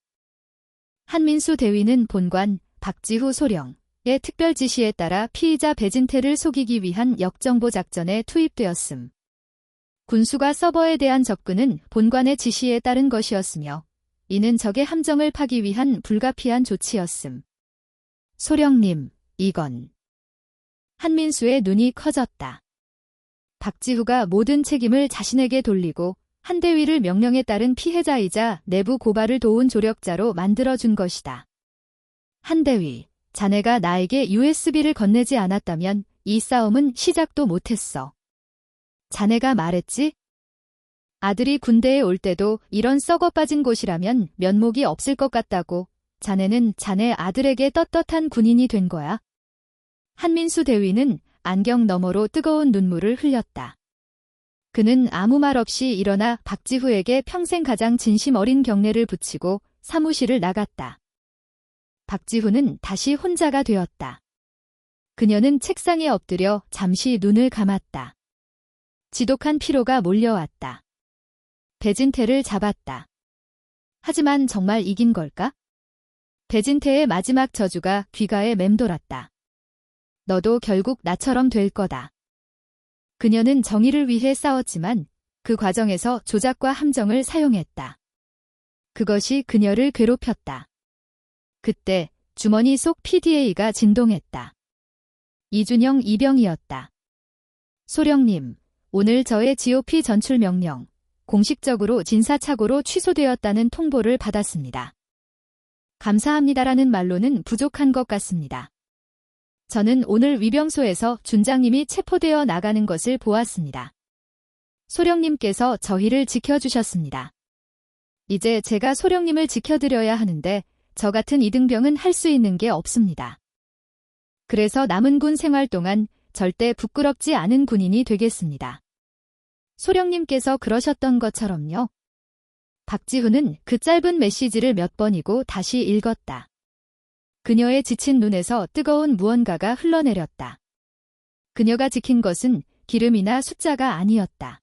한민수 대위는 본관 박지후 소령의 특별 지시에 따라 피의자 배진태를 속이기 위한 역정보 작전에 투입되었음. 군수가 서버에 대한 접근은 본관의 지시에 따른 것이었으며 이는 적의 함정을 파기 위한 불가피한 조치였음. 소령님, 이건. 한민수의 눈이 커졌다. 박지후가 모든 책임을 자신에게 돌리고 한대위를 명령에 따른 피해자이자 내부 고발을 도운 조력자로 만들어준 것이다. 한대위, 자네가 나에게 USB를 건네지 않았다면 이 싸움은 시작도 못했어. 자네가 말했지? 아들이 군대에 올 때도 이런 썩어 빠진 곳이라면 면목이 없을 것 같다고. 자네는 자네 아들에게 떳떳한 군인이 된 거야. 한민수 대위는 안경 너머로 뜨거운 눈물을 흘렸다. 그는 아무 말 없이 일어나 박지후에게 평생 가장 진심 어린 경례를 붙이고 사무실을 나갔다. 박지후는 다시 혼자가 되었다. 그녀는 책상에 엎드려 잠시 눈을 감았다. 지독한 피로가 몰려왔다. 배진태를 잡았다. 하지만 정말 이긴 걸까? 배진태의 마지막 저주가 귀가에 맴돌았다. 너도 결국 나처럼 될 거다. 그녀는 정의를 위해 싸웠지만 그 과정에서 조작과 함정을 사용했다. 그것이 그녀를 괴롭혔다. 그때 주머니 속 PDA가 진동했다. 이준영 이병이었다. 소령님, 오늘 저의 GOP 전출 명령, 공식적으로 진사착오로 취소되었다는 통보를 받았습니다. 감사합니다라는 말로는 부족한 것 같습니다. 저는 오늘 위병소에서 준장님이 체포되어 나가는 것을 보았습니다. 소령님께서 저희를 지켜주셨습니다. 이제 제가 소령님을 지켜드려야 하는데 저 같은 이등병은 할 수 있는 게 없습니다. 그래서 남은 군 생활 동안 절대 부끄럽지 않은 군인이 되겠습니다. 소령님께서 그러셨던 것처럼요. 박지훈은 그 짧은 메시지를 몇 번이고 다시 읽었다. 그녀의 지친 눈에서 뜨거운 무언가가 흘러내렸다. 그녀가 지킨 것은 기름이나 숫자가 아니었다.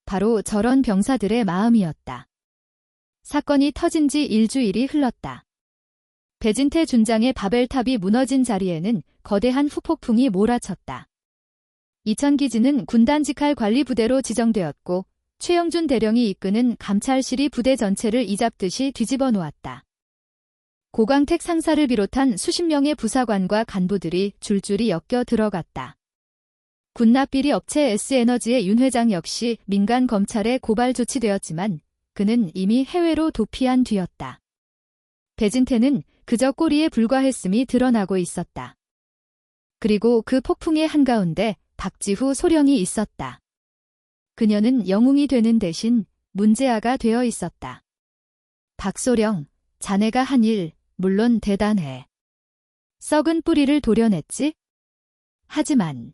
바로 저런 병사들의 마음이었다. 사건이 터진 지 일주일이 흘렀다. 배진태 준장의 바벨탑이 무너진 자리에는 거대한 후폭풍이 몰아쳤다. 이천기지는 군단 직할 관리부대로 지정되었고 최영준 대령이 이끄는 감찰실이 부대 전체를 이잡듯이 뒤집어 놓았다. 고광택 상사를 비롯한 수십 명의 부사관과 간부들이 줄줄이 엮여 들어갔다. 군납비리 업체 S에너지의 윤 회장 역시 민간 검찰에 고발 조치되었지만 그는 이미 해외로 도피한 뒤였다. 배진태는 그저 꼬리에 불과했음이 드러나고 있었다. 그리고 그 폭풍의 한가운데 박지후 소령이 있었다. 그녀는 영웅이 되는 대신 문제아가 되어 있었다. 박소령, 자네가 한 일, 물론 대단해. 썩은 뿌리를 도려냈지? 하지만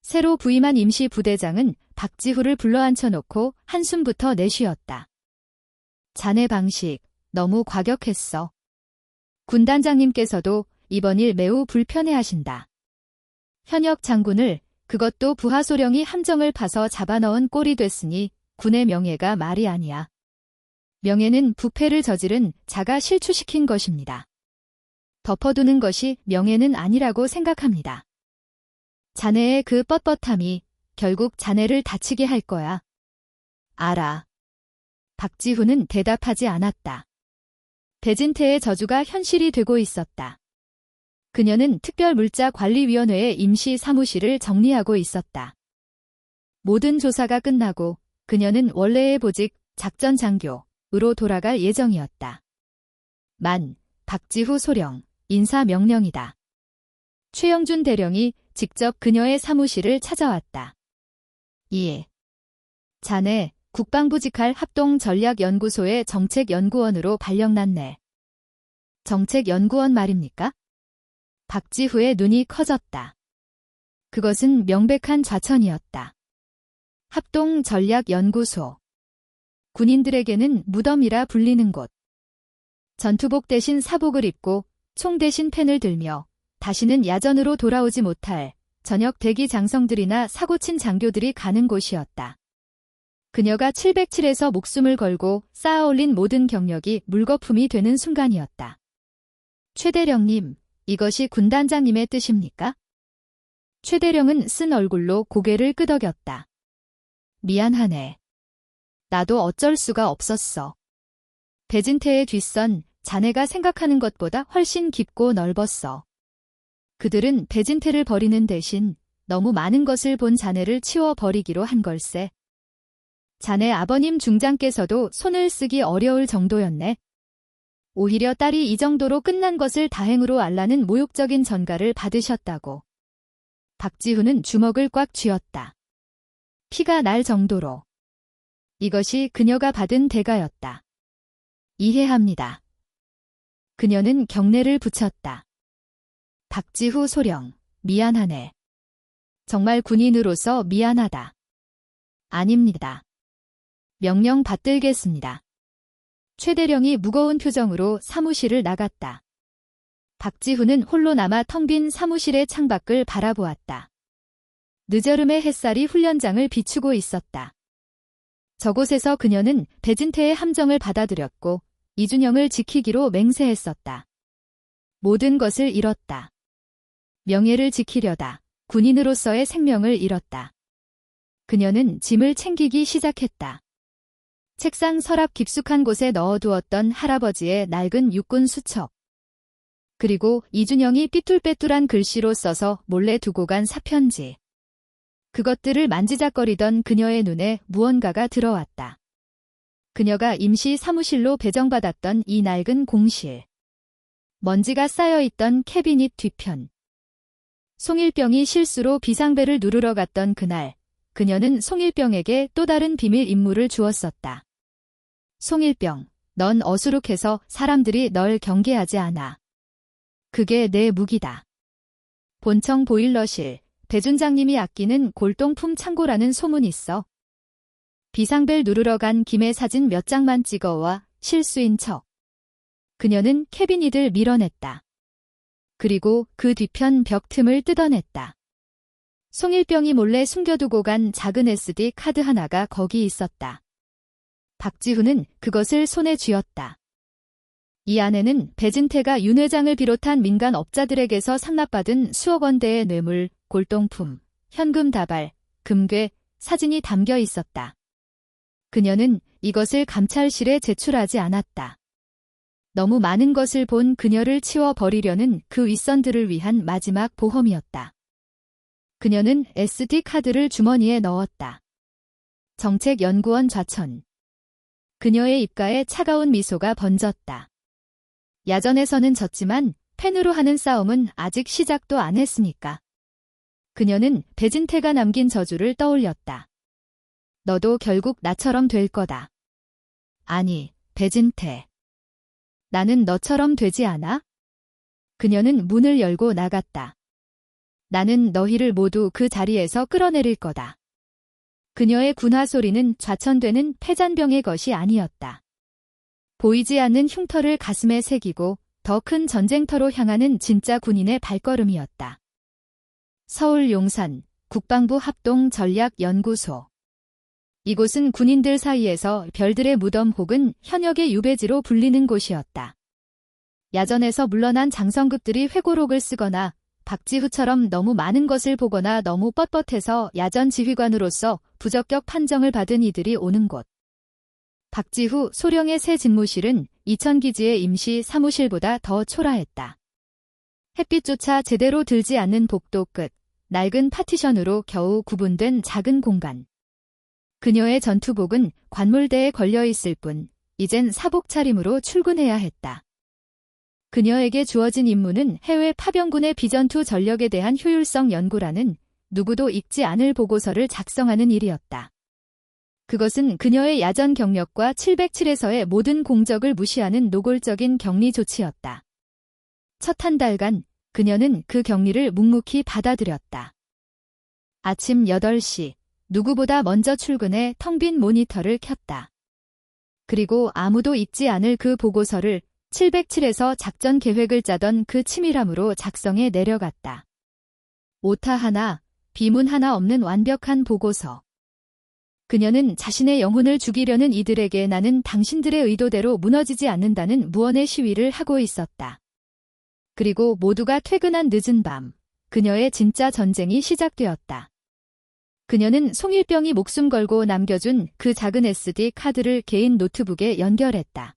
새로 부임한 임시 부대장은 박지후를 불러앉혀놓고 한숨부터 내쉬었다. 자네 방식 너무 과격했어. 군단장님께서도 이번 일 매우 불편해하신다. 현역 장군을 그것도 부하소령이 함정을 파서 잡아넣은 꼴이 됐으니 군의 명예가 말이 아니야. 명예는 부패를 저지른 자가 실추시킨 것입니다. 덮어두는 것이 명예는 아니라고 생각합니다. 자네의 그 뻣뻣함이 결국 자네를 다치게 할 거야. 알아. 박지훈은 대답하지 않았다. 배진태의 저주가 현실이 되고 있었다. 그녀는 특별물자관리위원회의 임시 사무실을 정리하고 있었다. 모든 조사가 끝나고 그녀는 원래의 보직 작전장교로 돌아갈 예정이었다. 박지후 소령, 인사명령이다. 최영준 대령이 직접 그녀의 사무실을 찾아왔다. 예. 자네, 국방부 직할 합동전략연구소의 정책연구원으로 발령났네. 정책연구원 말입니까? 박지후의 눈이 커졌다. 그것은 명백한 좌천이었다. 합동전략연구소. 군인들에게는 무덤이라 불리는 곳. 전투복 대신 사복을 입고 총 대신 펜을 들며 다시는 야전으로 돌아오지 못할 전역 대기 장성들이나 사고친 장교들이 가는 곳이었다. 그녀가 707에서 목숨을 걸고 쌓아올린 모든 경력이 물거품이 되는 순간이었다. 최대령님, 이것이 군단장님의 뜻입니까? 최대령은 쓴 얼굴로 고개를 끄덕였다. 미안하네. 나도 어쩔 수가 없었어. 배진태의 뒷선, 자네가 생각하는 것보다 훨씬 깊고 넓었어. 그들은 배진태를 버리는 대신 너무 많은 것을 본 자네를 치워버리기로 한 걸세. 자네 아버님 중장께서도 손을 쓰기 어려울 정도였네. 오히려 딸이 이 정도로 끝난 것을 다행으로 알라는 모욕적인 전가를 받으셨다고. 박지훈은 주먹을 꽉 쥐었다. 피가 날 정도로. 이것이 그녀가 받은 대가였다. 이해합니다. 그녀는 경례를 붙였다. 박지후 소령, 미안하네. 정말 군인으로서 미안하다. 아닙니다. 명령 받들겠습니다. 최대령이 무거운 표정으로 사무실을 나갔다. 박지훈은 홀로 남아 텅 빈 사무실의 창밖을 바라보았다. 늦여름의 햇살이 훈련장을 비추고 있었다. 저곳에서 그녀는 배진태의 함정을 받아들였고 이준영을 지키기로 맹세했었다. 모든 것을 잃었다. 명예를 지키려다 군인으로서의 생명을 잃었다. 그녀는 짐을 챙기기 시작했다. 책상 서랍 깊숙한 곳에 넣어두었던 할아버지의 낡은 육군 수첩. 그리고 이준영이 삐뚤빼뚤한 글씨로 써서 몰래 두고 간 사편지. 그것들을 만지작거리던 그녀의 눈에 무언가가 들어왔다. 그녀가 임시 사무실로 배정받았던 이 낡은 공실. 먼지가 쌓여있던 캐비닛 뒤편. 송일병이 실수로 비상벨을 누르러 갔던 그날, 그녀는 송일병에게 또 다른 비밀 임무를 주었었다. 송일병, 넌 어수룩해서 사람들이 널 경계하지 않아. 그게 내 무기다. 본청 보일러실, 배준장님이 아끼는 골동품 창고라는 소문이 있어. 비상벨 누르러 간 김의 사진 몇 장만 찍어와 실수인 척. 그녀는 캐비닛을 밀어냈다. 그리고 그 뒤편 벽 틈을 뜯어냈다. 송일병이 몰래 숨겨두고 간 작은 SD 카드 하나가 거기 있었다. 박지훈은 그것을 손에 쥐었다. 이 안에는 배진태가 윤 회장을 비롯한 민간 업자들에게서 상납받은 수억 원대의 뇌물, 골동품, 현금 다발, 금괴, 사진이 담겨 있었다. 그녀는 이것을 감찰실에 제출하지 않았다. 너무 많은 것을 본 그녀를 치워버리려는 그 윗선들을 위한 마지막 보험이었다. 그녀는 SD카드를 주머니에 넣었다. 정책연구원 좌천. 그녀의 입가에 차가운 미소가 번졌다. 야전에서는 졌지만 펜으로 하는 싸움은 아직 시작도 안 했으니까. 그녀는 배진태가 남긴 저주를 떠올렸다. 너도 결국 나처럼 될 거다. 아니, 배진태. 나는 너처럼 되지 않아? 그녀는 문을 열고 나갔다. 나는 너희를 모두 그 자리에서 끌어내릴 거다. 그녀의 군화 소리는 좌천되는 패잔병의 것이 아니었다. 보이지 않는 흉터를 가슴에 새기고 더 큰 전쟁터로 향하는 진짜 군인의 발걸음이었다. 서울 용산 국방부 합동전략연구소. 이곳은 군인들 사이에서 별들의 무덤 혹은 현역의 유배지로 불리는 곳이었다. 야전에서 물러난 장성급들이 회고록을 쓰거나 박지후처럼 너무 많은 것을 보거나 너무 뻣뻣해서 야전 지휘관으로서 부적격 판정을 받은 이들이 오는 곳. 박지후 소령의 새 집무실은 이천기지의 임시 사무실보다 더 초라했다. 햇빛조차 제대로 들지 않는 복도 끝, 낡은 파티션으로 겨우 구분된 작은 공간. 그녀의 전투복은 관물대에 걸려있을 뿐, 이젠 사복 차림으로 출근해야 했다. 그녀에게 주어진 임무는 해외 파병군의 비전투 전력에 대한 효율성 연구라는 누구도 읽지 않을 보고서를 작성하는 일이었다. 그것은 그녀의 야전 경력과 707에서의 모든 공적을 무시하는 노골적인 격리 조치였다. 첫 한 달간 그녀는 그 격리를 묵묵히 받아들였다. 아침 8시, 누구보다 먼저 출근해 텅 빈 모니터를 켰다. 그리고 아무도 읽지 않을 그 보고서를 707에서 작전 계획을 짜던 그 치밀함으로 작성해 내려갔다. 오타 하나, 비문 하나 없는 완벽한 보고서. 그녀는 자신의 영혼을 죽이려는 이들에게 나는 당신들의 의도대로 무너지지 않는다는 무언의 시위를 하고 있었다. 그리고 모두가 퇴근한 늦은 밤, 그녀의 진짜 전쟁이 시작되었다. 그녀는 송일병이 목숨 걸고 남겨준 그 작은 SD 카드를 개인 노트북에 연결했다.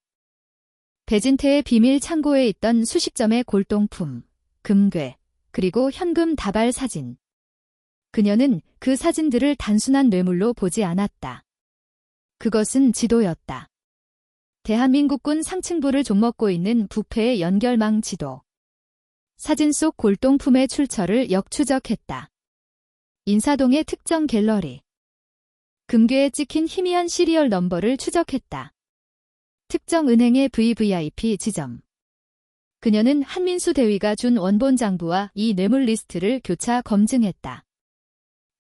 배진태의 비밀 창고에 있던 수십 점의 골동품, 금괴, 그리고 현금 다발 사진. 그녀는 그 사진들을 단순한 뇌물로 보지 않았다. 그것은 지도였다. 대한민국군 상층부를 좀먹고 있는 부패의 연결망 지도. 사진 속 골동품의 출처를 역추적했다. 인사동의 특정 갤러리. 금괴에 찍힌 희미한 시리얼 넘버를 추적했다. 특정 은행의 VVIP 지점. 그녀는 한민수 대위가 준 원본 장부와 이 뇌물 리스트를 교차 검증했다.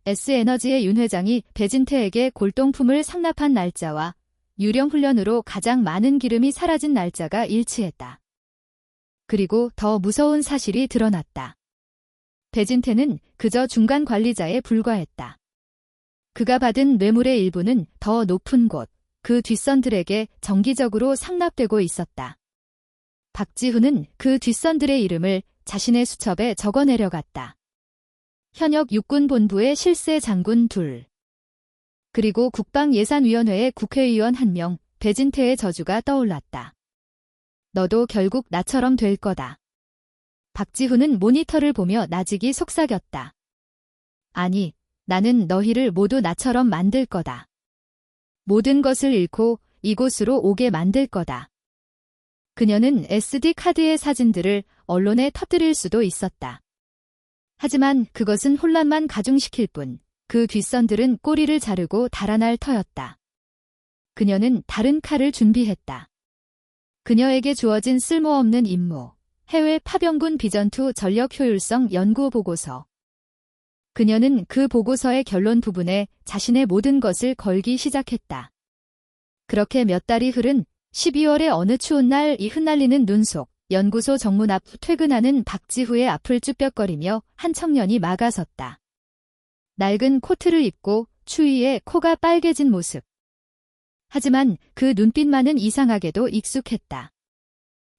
S에너지의 윤 회장이 배진태에게 골동품을 상납한 날짜와 유령 훈련으로 가장 많은 기름이 사라진 날짜가 일치했다. 그리고 더 무서운 사실이 드러났다. 배진태는 그저 중간 관리자에 불과했다. 그가 받은 뇌물의 일부는 더 높은 곳, 그 뒷선들에게 정기적으로 상납되고 있었다. 박지후는 그 뒷선들의 이름을 자신의 수첩에 적어 내려갔다. 현역 육군본부의 실세 장군 2. 그리고 국방예산위원회의 국회의원 1명, 배진태의 저주가 떠올랐다. 너도 결국 나처럼 될 거다. 박지후는 모니터를 보며 나직이 속삭였다. 아니, 나는 너희를 모두 나처럼 만들 거다. 모든 것을 잃고 이곳으로 오게 만들 거다. 그녀는 SD카드의 사진들을 언론에 터뜨릴 수도 있었다. 하지만 그것은 혼란만 가중시킬 뿐, 그 뒷선들은 꼬리를 자르고 달아날 터였다. 그녀는 다른 칼을 준비했다. 그녀에게 주어진 쓸모없는 임무, 해외 파병군 비전투 전력 효율성 연구 보고서. 그녀는 그 보고서의 결론 부분에 자신의 모든 것을 걸기 시작했다. 그렇게 몇 달이 흐른 12월의 어느 추운 날 이 흩날리는 눈 속 연구소 정문 앞 퇴근하는 박지후의 앞을 쭈뼛거리며 한 청년이 막아섰다. 낡은 코트를 입고 추위에 코가 빨개진 모습. 하지만 그 눈빛만은 이상하게도 익숙했다.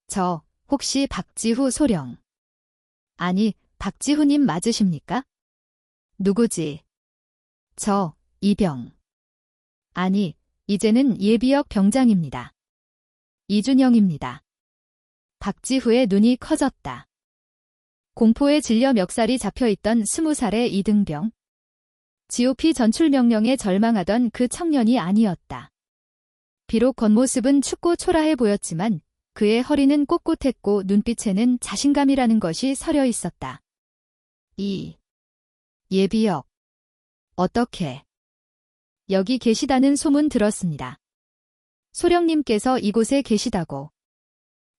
저, 혹시 박지후 소령? 아니, 박지후님 맞으십니까? 누구지? 저, 이병. 아니, 이제는 예비역 병장입니다. 이준영입니다. 박지후의 눈이 커졌다. 공포에 질려 멱살이 잡혀있던 20살의 이등병. GOP 전출 명령에 절망하던 그 청년이 아니었다. 비록 겉모습은 춥고 초라해 보였지만 그의 허리는 꼿꼿했고 눈빛에는 자신감이라는 것이 서려 있었다. 예비역. 어떻게? 여기 계시다는 소문 들었습니다. 소령님께서 이곳에 계시다고.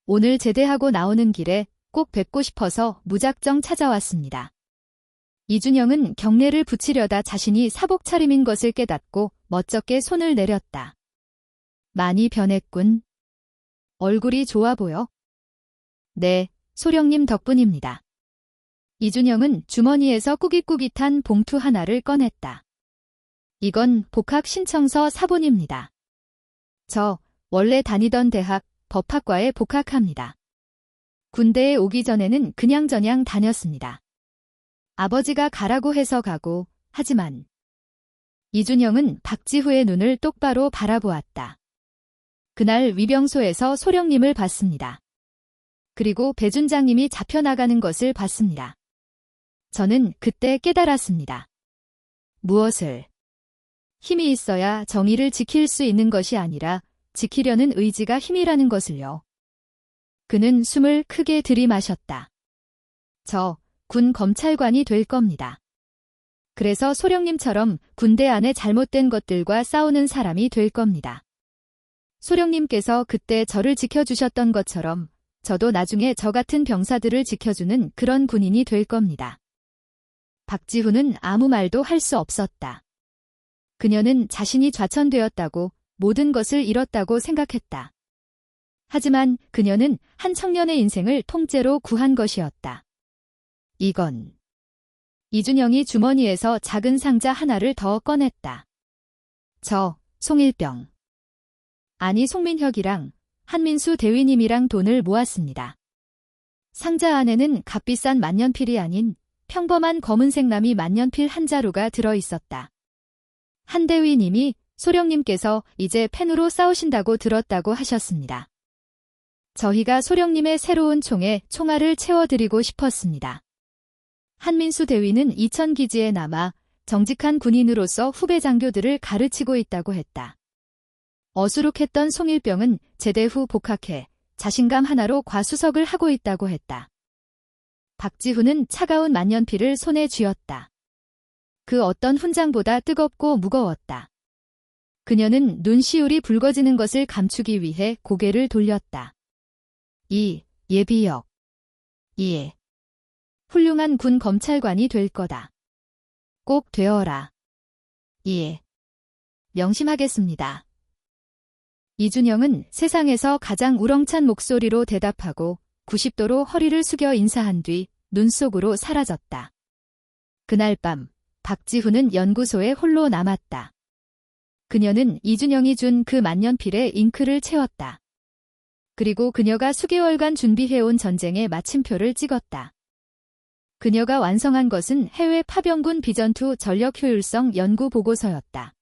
오늘 제대하고 나오는 길에 꼭 뵙고 싶어서 무작정 찾아왔습니다. 이준영은 경례를 붙이려다 자신이 사복 차림인 것을 깨닫고 멋쩍게 손을 내렸다. 많이 변했군. 얼굴이 좋아 보여. 네, 소령님 덕분입니다. 이준영은 주머니에서 꾸깃꾸깃한 봉투 하나를 꺼냈다. 이건 복학 신청서 사본입니다. 저 원래 다니던 대학 법학과에 복학합니다. 군대에 오기 전에는 그냥저냥 다녔습니다. 아버지가 가라고 해서 가고, 하지만 이준영은 박지후의 눈을 똑바로 바라보았다. 그날 위병소에서 소령님을 봤습니다. 그리고 배준장님이 잡혀나가는 것을 봤습니다. 저는 그때 깨달았습니다. 무엇을? 힘이 있어야 정의를 지킬 수 있는 것이 아니라 지키려는 의지가 힘이라는 것을요. 그는 숨을 크게 들이마셨다. 저 군 검찰관이 될 겁니다. 그래서 소령님처럼 군대 안에 잘못된 것들과 싸우는 사람이 될 겁니다. 소령님께서 그때 저를 지켜주셨던 것처럼 저도 나중에 저 같은 병사들을 지켜주는 그런 군인이 될 겁니다. 박지후는 아무 말도 할 수 없었다. 그녀는 자신이 좌천되었다고, 모든 것을 잃었다고 생각했다. 하지만 그녀는 한 청년의 인생을 통째로 구한 것이었다. 이건. 이준영이 주머니에서 작은 상자 하나를 더 꺼냈다. 저, 송일병. 아니 송민혁이랑 한민수 대위님이랑 돈을 모았습니다. 상자 안에는 값비싼 만년필이 아닌 평범한 검은색 남이 만년필 한 자루가 들어있었다. 한 대위님이 소령님께서 이제 펜으로 싸우신다고 들었다고 하셨습니다. 저희가 소령님의 새로운 총에 총알을 채워드리고 싶었습니다. 한민수 대위는 이천기지에 남아 정직한 군인으로서 후배 장교들을 가르치고 있다고 했다. 어수룩했던 송일병은 제대 후 복학해 자신감 하나로 과수석을 하고 있다고 했다. 박지후는 차가운 만년필을 손에 쥐었다. 그 어떤 훈장보다 뜨겁고 무거웠다. 그녀는 눈시울이 붉어지는 것을 감추기 위해 고개를 돌렸다. 이 예비역. 예. 훌륭한 군 검찰관이 될 거다. 꼭 되어라. 예. 명심하겠습니다. 이준영은 세상에서 가장 우렁찬 목소리로 대답하고 90도로 허리를 숙여 인사한 뒤 눈 속으로 사라졌다. 그날 밤 박지후는 연구소에 홀로 남았다. 그녀는 이준영이 준 그 만년필에 잉크를 채웠다. 그리고 그녀가 수개월간 준비해온 전쟁의 마침표를 찍었다. 그녀가 완성한 것은 해외 파병군 비전2 전력 효율성 연구 보고서였다.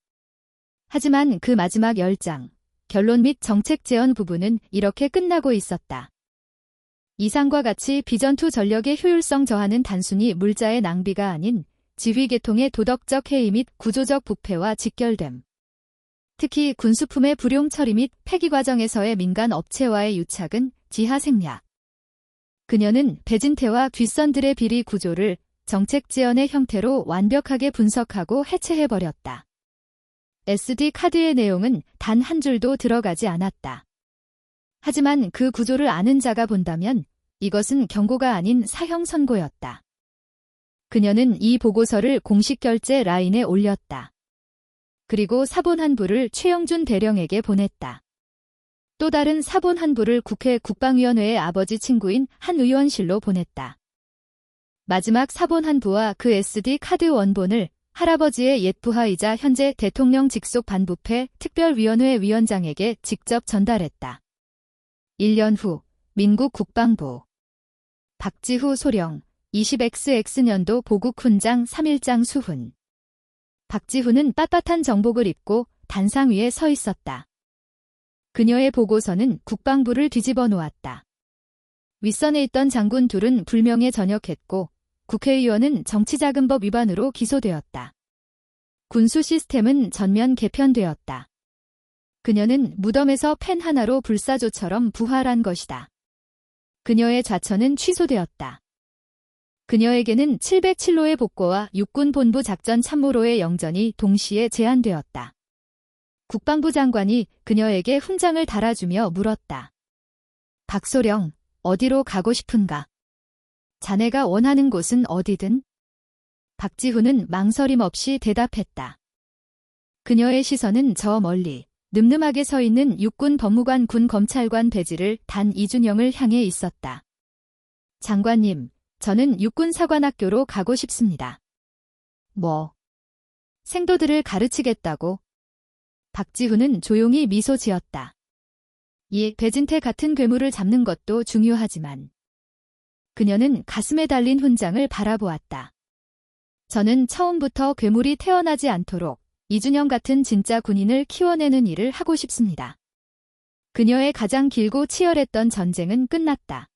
하지만 그 마지막 10장, 결론 및 정책 제언 부분은 이렇게 끝나고 있었다. 이상과 같이 비전2 전력의 효율성 저하는 단순히 물자의 낭비가 아닌 지휘 계통의 도덕적 해이 및 구조적 부패와 직결됨. 특히 군수품의 불용 처리 및 폐기 과정에서의 민간 업체와의 유착은 지하 생략. 그녀는 배진태와 뒷선들의 비리 구조를 정책 제언의 형태로 완벽하게 분석하고 해체해버렸다. SD 카드의 내용은 단 한 줄도 들어가지 않았다. 하지만 그 구조를 아는 자가 본다면 이것은 경고가 아닌 사형 선고였다. 그녀는 이 보고서를 공식 결제 라인에 올렸다. 그리고 사본 한 부를 최영준 대령에게 보냈다. 또 다른 사본 한 부를 국회 국방위원회의 아버지 친구인 한 의원실로 보냈다. 마지막 사본 한 부와 그 SD 카드 원본을 할아버지의 옛 부하이자 현재 대통령 직속 반부패 특별위원회 위원장에게 직접 전달했다. 1년 후 민국 국방부 박지후 소령 20XX 년도 보국 훈장 3일장 수훈. 박지후는 빳빳한 정복을 입고 단상 위에 서 있었다. 그녀의 보고서는 국방부를 뒤집어 놓았다. 윗선에 있던 장군 둘은 불명예 전역했고 국회의원은 정치자금법 위반으로 기소되었다. 군수 시스템은 전면 개편되었다. 그녀는 무덤에서 펜 하나로 불사조처럼 부활한 것이다. 그녀의 좌천은 취소되었다. 그녀에게는 707호의 복고와 육군본부 작전 참모로의 영전이 동시에 제안되었다. 국방부 장관이 그녀에게 훈장을 달아주며 물었다. 박소령, 어디로 가고 싶은가? 자네가 원하는 곳은 어디든? 박지후는 망설임 없이 대답했다. 그녀의 시선은 저 멀리 늠름하게 서 있는 육군 법무관 군 검찰관 배지를 단 이준영을 향해 있었다. 장관님, 저는 육군사관학교로 가고 싶습니다. 뭐? 생도들을 가르치겠다고? 박지훈은 조용히 미소 지었다. 이 배진태 같은 괴물을 잡는 것도 중요하지만 그녀는 가슴에 달린 훈장을 바라보았다. 저는 처음부터 괴물이 태어나지 않도록 이준영 같은 진짜 군인을 키워내는 일을 하고 싶습니다. 그녀의 가장 길고 치열했던 전쟁은 끝났다.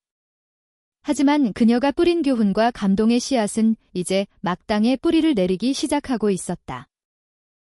하지만 그녀가 뿌린 교훈과 감동의 씨앗은 이제 막당에 뿌리를 내리기 시작하고 있었다.